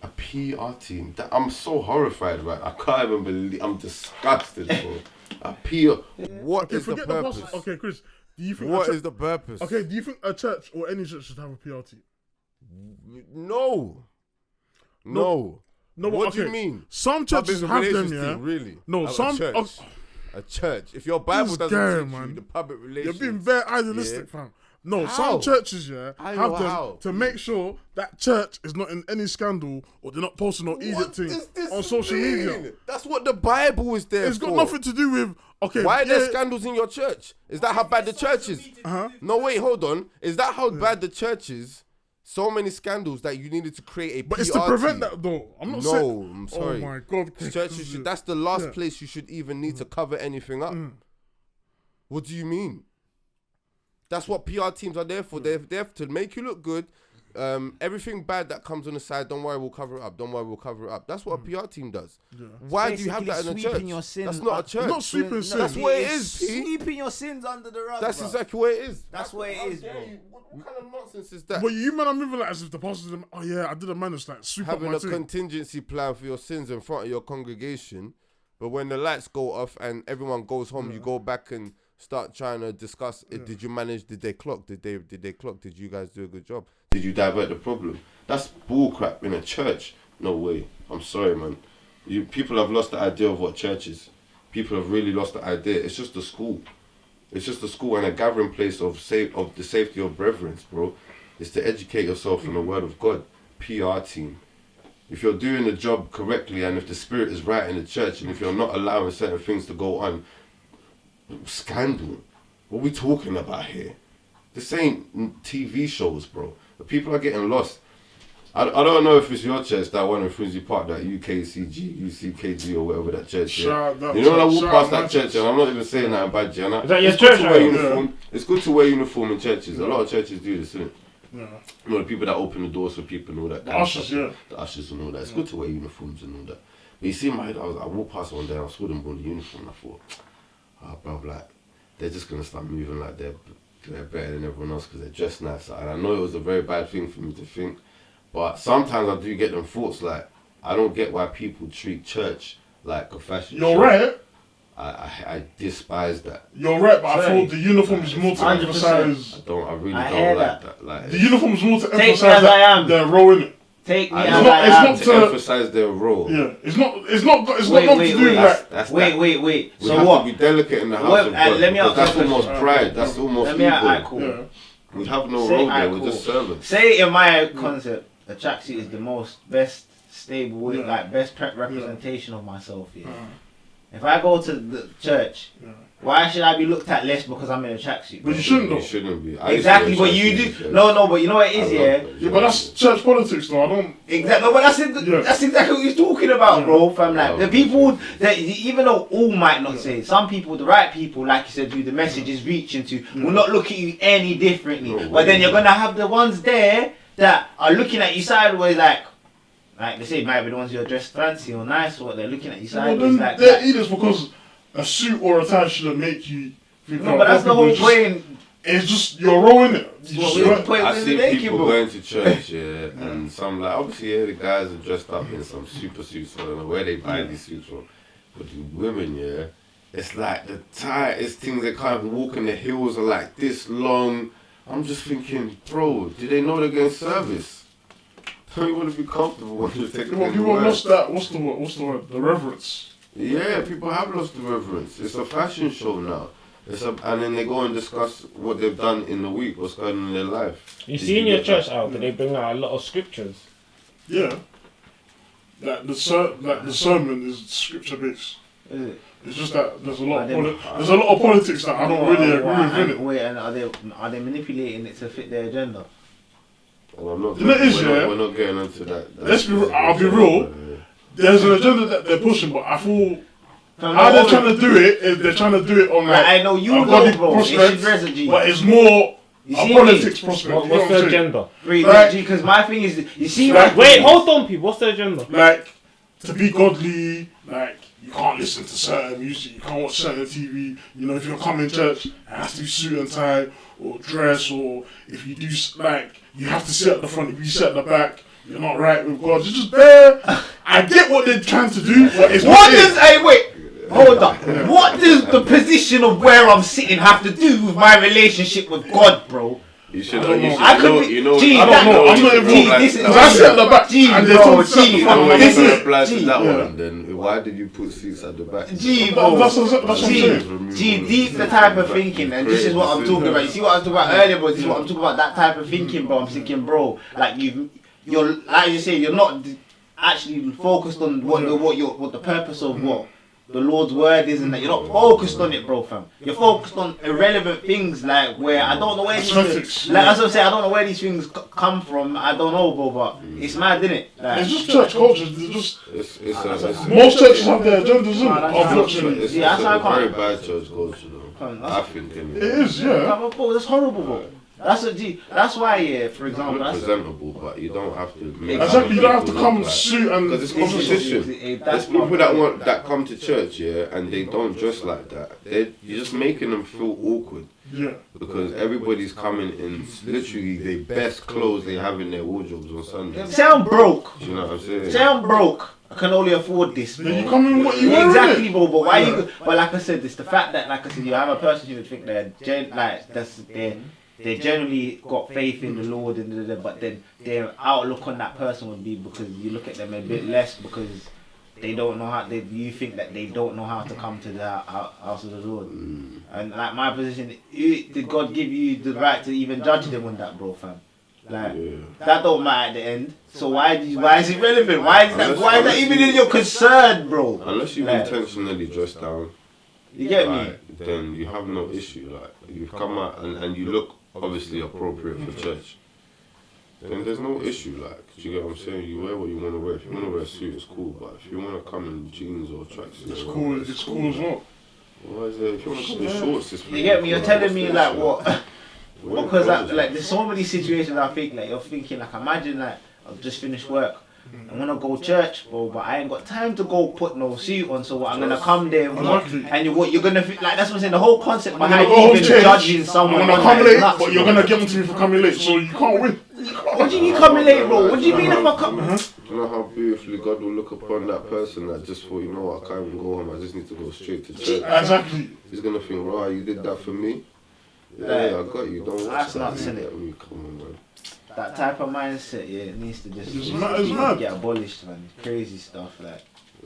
A PR team. I'm so horrified, right? I can't even believe. I'm disgusted, bro. A PR. What Okay, is the forget the purpose? purpose. Okay, Chris. Do you think What is the purpose? Okay, do you think a church or any church should have a PR team? No. No, What okay. do you mean? Some churches Public have them, relations yeah. team, really? No, A some. church. A church. If your Bible This doesn't guy, teach man. you the public You're relations, being very idealistic, yeah. fam. No, How? some churches, yeah, I have know them how. to make sure that church is not in any scandal or they're not posting no idiot What thing does this on social mean? media. That's what the Bible is there It's for. got nothing to do with Why are there scandals in your church? Is that how bad the church is? No, wait, hold on. Is that how bad the church is? So many scandals that you needed to create a But PR it's to prevent team. that, though. I'm not saying. No, I'm sorry. Oh my God, Chris, Churches this is should, it. that's the last Yeah. place you should even need to cover anything up. What do you mean? That's what PR teams are there for. They're there to make you look good. Everything bad that comes on the side, don't worry, we'll cover it up. Don't worry, we'll cover it up. That's what a PR team does. Yeah. Why do you have that in a church? Your sins That's not a church. Not sweeping sins. That's what it is, P. Sweeping your sins under the rug. That's bruv. exactly what it is. That's what it is, bro. What kind of nonsense is that? But you man are moving like as if the pastor's them. Oh yeah, I did a manage like sweep up Having my a team. contingency plan for your sins in front of your congregation, but when the lights go off and everyone goes home, you go back and start trying to discuss it. Did you manage? Did they clock? Did they clock? Did you guys do a good job? Did you divert the problem? That's bullcrap in a church. No way. I'm sorry, man. People have lost the idea of what church is. People have really lost the idea. It's just a school. It's just a school and a gathering place of the safety of brethren, bro. It's to educate yourself in the word of God. PR team. If you're doing the job correctly and if the spirit is right in the church and if you're not allowing certain things to go on, scandal. What are we talking about here? This ain't TV shows, bro. The people are getting lost. I don't know if it's your church, that one in Frinzy Park, that UKCG, UCKG or whatever that church is. You know when I walk past that church, and I'm not even saying that in bad, Gianna. Is that your church? It's good to wear uniform in churches. A lot of churches do this, isn't it? Yeah. You know, the people that open the doors for people and all that. The ushers, yeah. The ushers and all that. It's good to wear uniforms and all that. But you see, I walked past one day, I saw them wearing the uniform, and I thought, bro, like, they're just going to start moving like they're better than everyone else because they're dressed nice. And I know it was a very bad thing for me to think, but sometimes I do get them thoughts like, I don't get why people treat church like a fashion show. You're right. I despise that. You're right, but I thought the uniform is more to 100%. emphasize. I really I don't hear like that. Like, The uniform is more to Take me emphasize as I that am. they're rowing it. Take me I as know I it's am. not to to- emphasize their role. Yeah, it's not nothing to do with wait. like. Wait. We So have what? to be delicate in the house Wait, of God. let me because ask that's you a almost question. pride. That's almost Let me ego. cool. Yeah. We have no Say role I there. We're cool. just servants. Say in my concept, a tracksuit is the most best stable way, Yeah. like best representation of myself. Yeah. If I go to the church, why should I be looked at less because I'm in a tracksuit? But you shouldn't You though. shouldn't be. Exactly, but you do. No, but you know what it is, yeah. Yeah, but that's church politics though. I don't. Exactly, but that's exactly what you're talking about, bro. Fam, like the people that even though all might not say, some people, the right people, like you said, who the message is reaching to, will not look at you any differently. No But then way. you're gonna have the ones there that are looking at you sideways, like they say, it might be the ones who are dressed fancy or nice, or they're looking at you Well, sideways, then like they're that. idiots because a suit or a tie shouldn't make you. Think No, but that's the whole point. It's just you're rowing it. You Well, just we're rowing it. point I with see the naked, people bro. going to church, and some like obviously the guys are dressed up in some super suits. I don't know where they buy these suits from, but the women, it's like the tightest things. They can't even walk in. The heels are like this long. I'm just thinking, bro, do they know they're getting service? Don't you want to be comfortable when you're taking People the have word? lost that. What's the word? The reverence. Yeah, people have lost the reverence. It's a fashion show now. And then they go and discuss what they've done in the week, what's going on in their life. You Did see in your get church that? out that they bring out a lot of scriptures. Yeah. Like the sermon is scripture based. Is it? It's just that there's a lot Are of they- there's a lot of politics that I don't really agree with in it. Wait, and are they manipulating it to fit their agenda? Well, I'm not. You know it is, We're not getting into that. Let's be. I'll be real. There's an agenda that they're pushing, but I feel how they're trying to do it is they're trying to do it on like I know you a know, godly bro. It's prospect, resident. but it's more You a see politics me? prospect. You know What's what the I'm saying? agenda? Like- Because my thing is, you see, Like- Wait, hold on, people. What's the agenda? Like to be godly, like you can't listen to certain music, you can't watch certain TV. You know, if you're coming to church, it has to be suit and tie or dress, or if you do like, you have to sit at the front. If you sit at the back, you're not right with God. It's just there. I get what they're trying to do, but it's What does? Hey, wait. Hold up. What does the position of where I'm sitting have to do with my relationship with God, bro? You should I could be. you know. Gee, I don't know. I'm not even. Gee, this is. Because I sit at the back. Gee, and bro, they're talking to gee, the front. bro, This this is. applies to Gee, that one. Then why did you put seats at the back? Gee, bro. That's what I'm saying. Gee, deep the type of thinking, and this is what I'm talking about. You see what I was talking about earlier, bro? This is what I'm talking about. That type of thinking, bro. I'm thinking, bro, like you're like you say, you're not actually focused on what the purpose of what the Lord's word is, and that you're not focused on it, bro, fam. You're focused on irrelevant things, like where I don't know where these things, like as I'm saying, I don't know where these things come from. I don't know, bro, but it's mad, isn't it? Like, It's just church culture. It's Most most churches have their agendas, isn't it? Unfortunately, It's Yeah, that's a how I very can't- bad church culture, though. I think it is. Yeah. bro, that's horrible, bro. That's why, yeah. For example, look that's presentable, but you don't have to. Make Exactly. You don't have to people come look like- suit and. Because it's competition. There's people that come to church, yeah, and they don't dress like that. You're just making them feel awkward. Yeah. Because everybody's coming in literally the best clothes they have in their wardrobes on Sunday. say I'm broke. Do you know what I'm saying? Say I'm broke. I can only afford this. Bro. Then you come in what you want. Exactly, bro. But why you? But like I said, it's the fact that, like I said, you have a person who would think they generally got faith in the Lord, and but then their outlook on that person would be because you look at them a bit less because they don't know how. You think that they don't know how to come to the house of the Lord. And like my position, did God give you the right to even judge them on that, bro, fam? Like that don't matter at the end. So why is it relevant? Why is that even in your concern, bro? Unless you've intentionally dressed down, You get me? then you have no issue. Like you've come out and you look obviously appropriate for church. Then there's no issue. Like, do you get what I'm saying? You wear what you want to wear. If you want to wear a suit, it's cool. But if you want to come in jeans or tracksuits, It's cool. It's cool as well. Why is there? If you want to come in shorts, it's You get me? You're telling me like what? what? Because like there's so many situations I think like you're thinking like imagine like I've just finished work. I wanna go church, bro, but I ain't got time to go put no suit on. So what, I'm gonna come there and you're gonna like that's what I'm saying. The whole concept behind even judging someone. I'm gonna come late, but you're gonna give them to me for coming late, so you can't win. What do you mean coming late, bro? What do you mean if I come? Do you know how beautifully God will look upon that person that just thought, you know what, I can't even go home, I just need to go straight to church. Exactly. He's gonna think, right, you did that for me? Yeah, I got you, don't watch That's that. nuts, You innit? get me? Come on, man. That type of mindset, yeah, it needs to just It's mad. get abolished, man. Crazy stuff, like.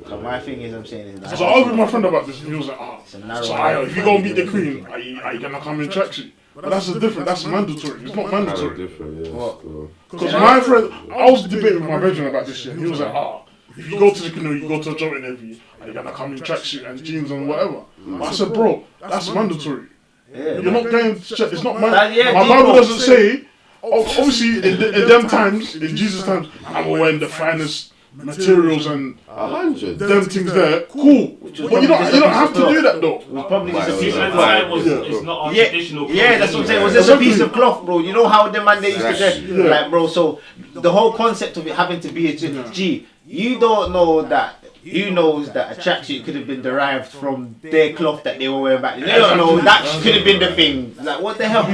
So my thing is, I'm saying is that. So I was with my friend about this, and he was like, It's a narrow so minded if you go meet the queen, are you gonna come in tracksuit? But that's a different. That's mandatory. It's not Kind of mandatory. different, yeah. What? So, Because my friend, I was debating with my bedroom about this shit. And he was like, if you go to the canoe, you go to a job interview, are you gonna come in tracksuit and jeans and whatever? But I said, bro, that's mandatory. Yeah, You're not going to check. It's not my Yeah, my deep Bible bro. doesn't say. Obviously, in them times, in Jesus' times, I'm wearing the finest materials and 100. them things there. Cool, but you don't have to do that though. It was probably just a Right, piece right, of right. cloth. It's not our Yeah, traditional. yeah, that's what I'm saying. It was just a piece of cloth, bro. You know how the man they used to dress, Yeah. like, bro. So the whole concept of it having to be a G, you don't know that. Who knows that a tracksuit could have been derived from their cloth that they were wearing back then? They don't know that could have been the thing. Like, what the hell?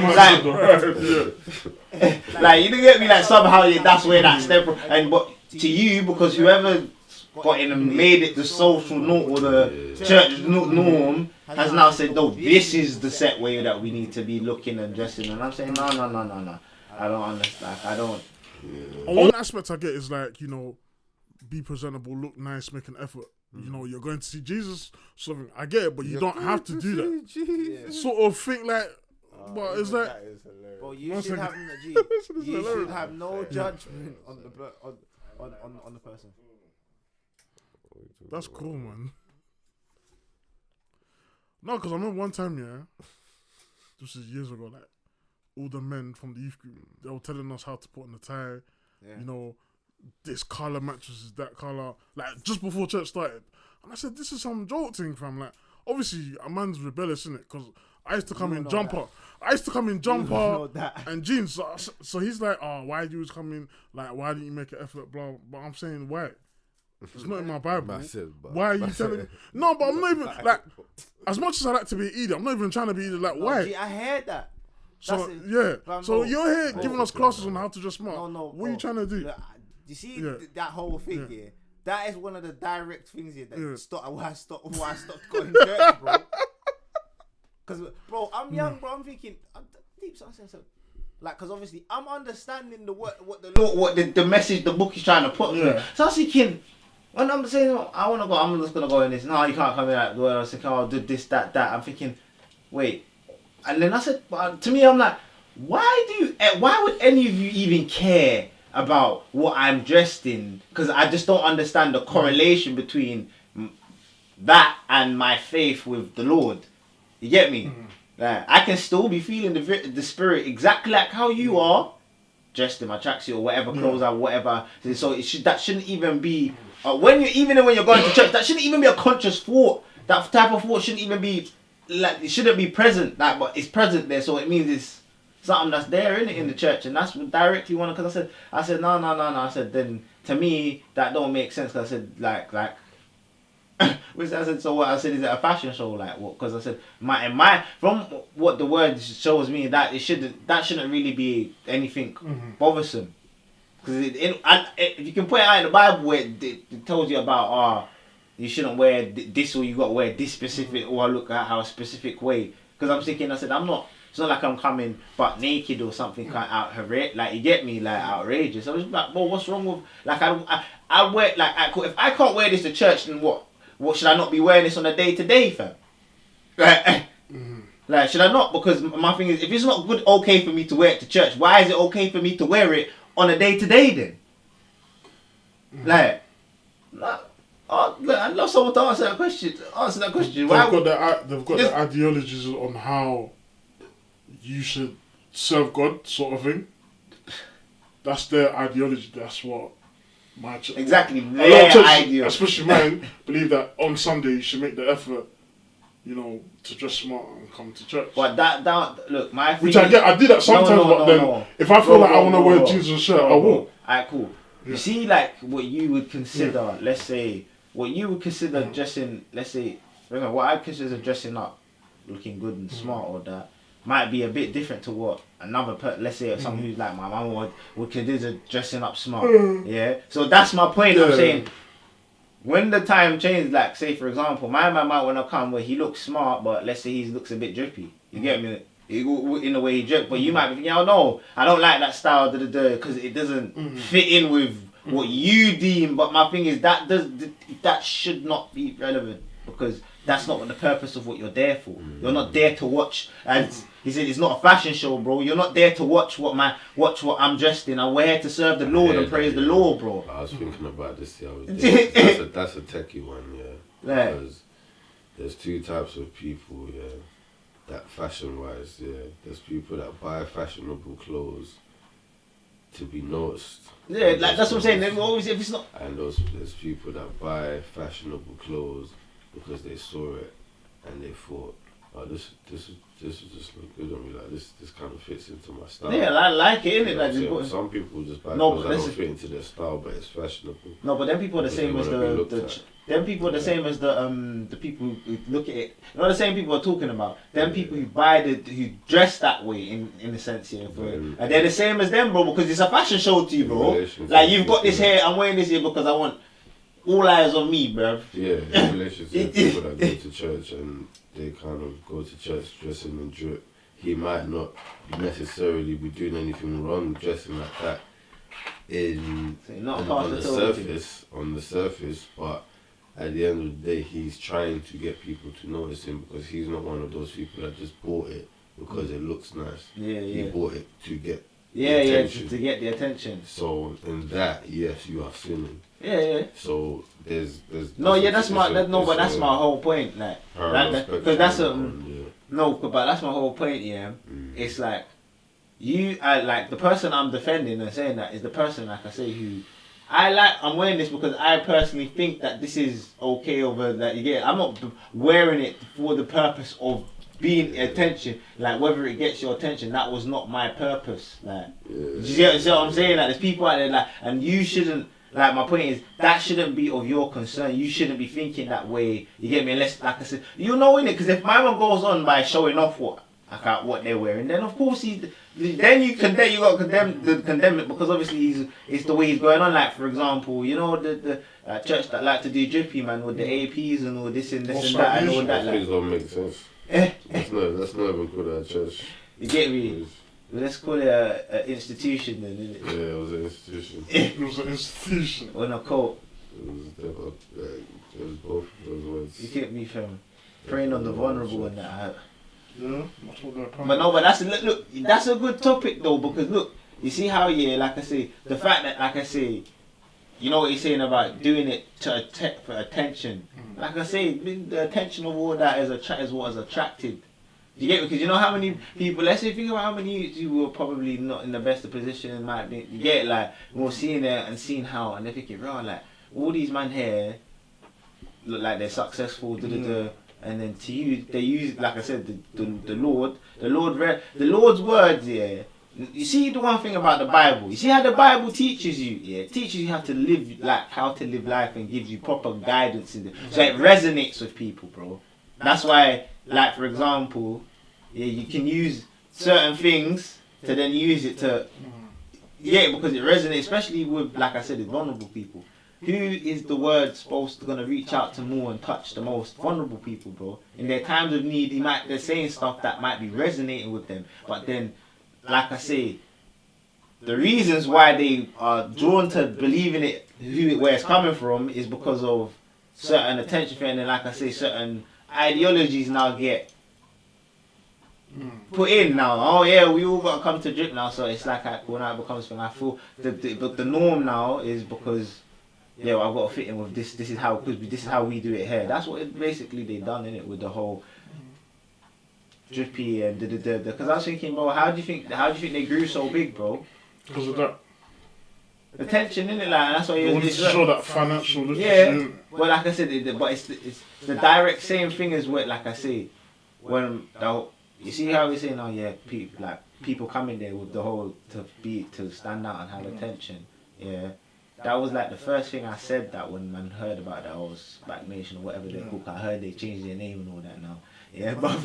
Like, you don't get me? Like, somehow that's where that step from. And but to you, because whoever got in and made it the social norm or the church norm has now said, no, this is the set way that we need to be looking and dressing. And I'm saying, no. I don't understand. I don't. One aspect I get is like, be presentable, look nice, make an effort. You're going to see Jesus, something. I get it, but you don't have to do that. Sort of think like, but it's like, Bro, you should second. have you should have no judgment on the person. that's cool, man. No, because I remember one time, this is years ago, like, all the men from the youth group, they were telling us how to put on the tie, this colour matches that colour, like, just before church started. And I said, this is some joke thing, fam. Like, obviously, a man's rebellious, innit? Because I used to come in jumper. And jeans. So he's like, why do you come in? Like, why didn't you make an effort? Blah. But I'm saying, why? It's not in my Bible. Massive, but Why are you telling me? No, but I'm not even like. As much as I like to be an idiot, I'm not even trying to be like. No, Why? G, I heard that. So That's it. yeah. Fam, So bro. you're here Bro. giving us classes on how to dress smart. No, What are you trying to do? Look, you see Yeah. that whole thing here? That is one of the direct things here that Yeah. why I stopped going to church, bro. Because, bro, I'm young, bro. I'm thinking, deep something. Like, because obviously I'm understanding what the Lord, what the message the book is trying to put. Yeah. So I was thinking, when I'm saying I want to go, I'm just gonna go in this. No, you can't come in that way. I was thinking, I'll do this, that. I'm thinking, wait, and then I said, to me, I'm like, why would any of you even care about what I'm dressed in? Because I just don't understand the correlation between that and my faith with the Lord. You get me? Like, I can still be feeling the spirit exactly like how you are, dressed in my tracksuit or whatever clothes or whatever. So that shouldn't even be when you're going to church. That shouldn't even be a conscious thought. That type of thought shouldn't even be like, it shouldn't be present. Like, but it's present there, so it means it's something that's there in the church, and that's directly one. Because I said no. I said, then to me that don't make sense. Because I said like. Which I said, so what? I said, is it a fashion show? Like what? Because I said, from what the word shows me, that shouldn't really be anything bothersome. Because if you can point out in the Bible where it tells you about you shouldn't wear this, or you got to wear this specific, or look at how a specific way. Because I'm thinking, I said, I'm not. It's not like I'm coming butt naked or something out like, you get me, like outrageous. I was like, well, what's wrong with like I wear like if I can't wear this to church, then what? What should I not be wearing this on a day-to-day, fam? Like, should I not? Because my thing is, if it's not okay for me to wear it to church, why is it okay for me to wear it on a day-to-day then? Like, I'd love someone to answer that question. They've got the ideologies on how you should serve God, sort of thing. That's their ideology. That's what. Exactly. A lot of churches, especially mine, believe that on Sunday you should make the effort, to dress smart and come to church. But that look, my thing. Which I get. I do that sometimes, but then if I feel like I want to wear jeans and shirt, I will. Alright, cool. Yeah. You see, like what you would consider, let's say, what you would consider dressing. Let's say, what I consider dressing up, looking good and smart, or that might be a bit different to what another let's say someone who's like my mum would consider dressing up smart. Yeah. So that's my point. I'm saying when the time changes, like say for example, my man might want to come where he looks smart, but let's say he looks a bit drippy. You get me? In the way he drip, but you might be thinking, no, I don't like that style, because it doesn't fit in with what you deem. But my thing is that should not be relevant, because that's not what the purpose of what you're there for. You're not there to watch, as he said, it's not a fashion show, bro. You're not there to watch what I'm dressed in. I'm here to serve the Lord and praise the Lord, bro. I was thinking about this the other day. That's a techie one, yeah. Because there's two types of people, yeah. That fashion-wise, yeah. There's people that buy fashionable clothes to be noticed. Yeah, like that's what I'm saying. They always, if it's not. And there's people that buy fashionable clothes because they saw it and they thought, oh, this just look good on me. Like this kind of fits into my style. Yeah, I like it, innit? Like some people just buy clothes that don't fit into their style, but it's fashionable. No, but then people are the same as them people are the same as the people who look at it. Not the same people are talking about. Them people who who dress that way in a sense, yeah. And they're the same as them, bro, because it's a fashion show to you, bro. Like you've got this hair, I'm wearing this here because I want all eyes on me, bro. Yeah, in relation to people that go to church and they kind of go to church dressing in drip. He might not necessarily be doing anything wrong dressing like that on the surface, but at the end of the day, he's trying to get people to notice him, because he's not one of those people that just bought it because it looks nice. He bought it to get to get the attention. So in that, yes, you are sinning. So there's that's my whole point. Like, because that's but that's my whole point. Yeah, it's like like the person I'm defending and saying that is the person, like I say, who. I'm wearing this because I personally think that this is okay over that. You get it? I'm not wearing it for the purpose of being attention. Like whether it gets your attention, that was not my purpose. Like, you see what I'm saying? Like there's people out there like, and you shouldn't like my point is that shouldn't be of your concern. You shouldn't be thinking that way. You get me? Unless, like I said, you know in it. Because if my man goes on by showing off what they're wearing, then of course you got to condemn it because obviously it's the way he's going on. Like for example, you know the church that like to do drippy man with the APs and all this and this and that and all that. Things don't make sense. That's not even called a church. You get me? Let's call it an institution then, innit? Yeah, it was an institution. It was an institution. On a cult. It was both of those words. You get me, fam? Preying on the vulnerable and that. Yeah, that's what they're coming. But no, but look, that's a good topic though, because look, you see how like I say, the fact that like I say, you know what you're saying about doing it for attention. Like I say, the attention of all that is what has attracted. You get me? Because you know how many people, let's say think about how many you were probably not in the best of position, might be, you get it, like, we're seeing it and seeing how, and they're thinking, bro, like, all these man here look like they're successful, and then to you, they use, like I said, the Lord's words, yeah. You see the one thing about the Bible, you see how the Bible teaches you, yeah, it teaches you how to live life and gives you proper guidance in it. So it resonates with people, bro. That's why, like for example, yeah, you can use certain things to then use it to, yeah, because it resonates, especially with, like I said, the vulnerable people. Who is the word supposed to gonna reach out to more and touch the most vulnerable people, bro? In their times of need, they're saying stuff that might be resonating with them, but then, like I say, the reasons why they are drawn to believing it, where it's coming from, is because of certain attention, and then, like I say, certain ideologies now get put in now. Oh yeah, we all got to come to drip now, so it's like when it becomes thing. I feel the norm now is because yeah, I've got to fit in with this. This is how we do it here. That's what basically they done in it with the whole drippy and Because I was thinking, bro, how do you think they grew so big, bro? Because of that. The tension in it, like that's why They wanted to show that financial literacy. Yeah, but like I said, it's the direct same thing as what, like I say, when you see how we say now, yeah, people come in there with the whole to stand out and have attention, yeah. That was like the first thing I said that when man heard about that was Back Nation or whatever they call it. I heard they changed their name and all that now. Yeah, but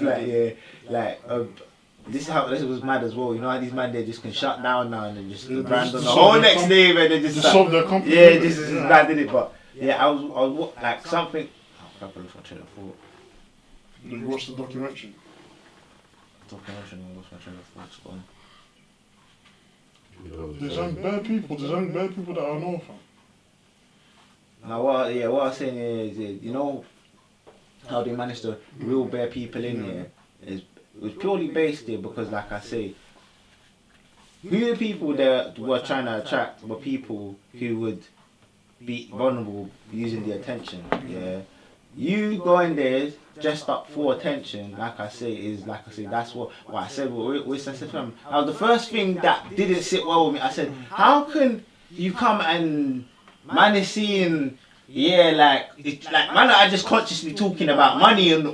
like this was mad as well. You know how these man they just can shut down now and then just brand on the whole next name and they just solve their company. Yeah, just that did it. But yeah, I was like something. I can't believe my train of thought. You watched the documentary. Documentary. I lost my train of thought. It's gone. There's young bad people that I know from. Now what I was saying is, you know how they managed to reel bare people in here is it was purely based there because, like I say, who the people that were trying to attract were people who would be vulnerable using the attention. Yeah, you going there dressed up for attention, like I say, that's what I said. Now the first thing that didn't sit well with me, I said, how can you come and man is seeing, yeah, like it's like man are just consciously talking about money on the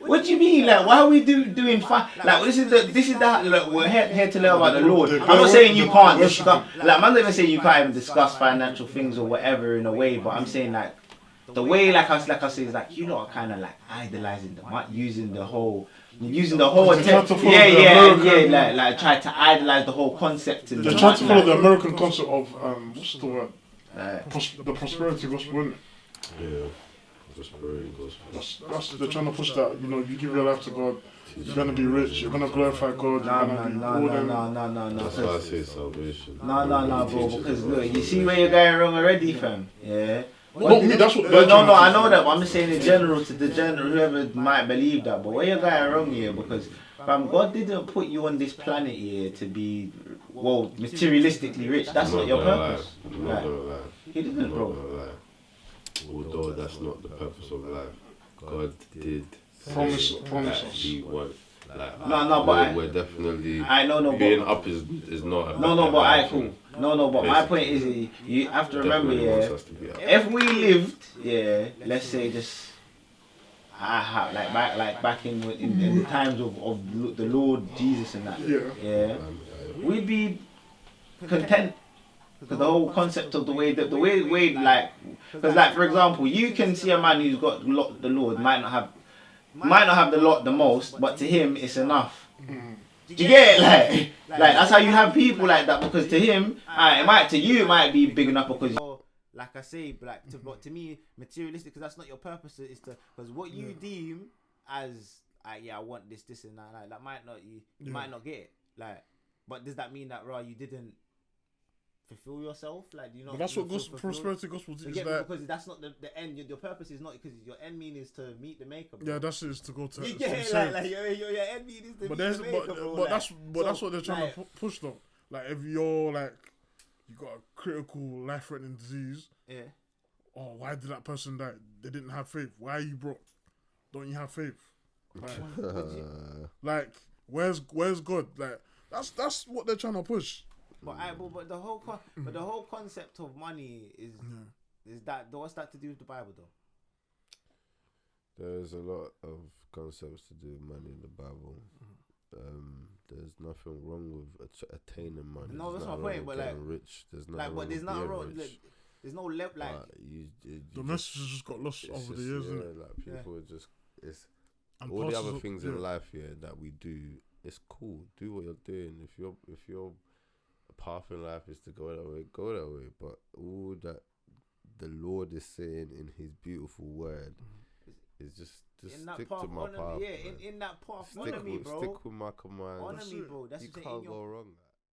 what do you mean? Like, why are we doing fun? Like, this is the like, we're here to learn about the Lord. I'm not saying you can't discuss. Like, I'm not even saying you can't even discuss financial things or whatever in a way, but I'm saying like the way, like I say, is like you lot are kind of like idolizing using the whole attention. Yeah, like try to idolize the whole concept. They try to follow the American concept of what's the word? The prosperity gospel, isn't it? Yeah. That's they're trying to push that. You know, you give your life to God, you're gonna be rich, you're gonna glorify God. No. That's why I say salvation. No, bro. Because look, you see where you're going wrong already, fam. Yeah. Not me. That's what. No, I know that. But I'm just saying in general to the general whoever might believe that. But where you're going wrong here, because fam, God didn't put you on this planet here to be materialistically rich. That's not your purpose. He didn't, bro. Although that's not the purpose of life, God did promise that us. He wants. Like, but we're definitely. I know, being up is not. Cool. But my point is, you have to remember, yeah. If we lived, yeah, let's say just, back in the times of the Lord Jesus and that, yeah, we'd be content. Because the whole concept of the way like, because like for example, you can see a man who's got the Lord might not have the most, but to him it's enough. Do you get it? Like that's how you have people like that, because to him, to you it might be big enough because. Like I say, but to me, materialistic, because that's not your purpose. Is to because what you deem as I want this and that. That might not you might not get it. Like, but does that mean that you didn't fulfill yourself? Like, do you know? But that's what prosperity gospel teaches. Like, because that's not the end. Your purpose is not, because your end mean is to meet the maker. Bro. Yeah, that's it. Is to go to. You get it? Like your end mean is to meet the maker, bro. But that's what they're trying to push though. Like if you're like you got a critical life-threatening disease. Yeah. Oh, why did that person die? They didn't have faith. Why are you broke? Don't you have faith? Like where's God? Like that's what they're trying to push. But the whole concept of money is that what's that to do with the Bible though? There's a lot of concepts to do with money in the Bible. There's nothing wrong with attaining money. No, that's my point. But like, rich. There's nothing like, but there's nothing wrong. There's no level. Like the message has just got lost over the years. Like people are just all the other things in life that we do. It's cool. Do what you're doing. If your path in life is to go that way, go that way. But all that the Lord is saying in His beautiful word is just stick to my path. Yeah, in that path, honor me, bro. Stick with my commands. Honor me, bro. That's you what can't go wrong.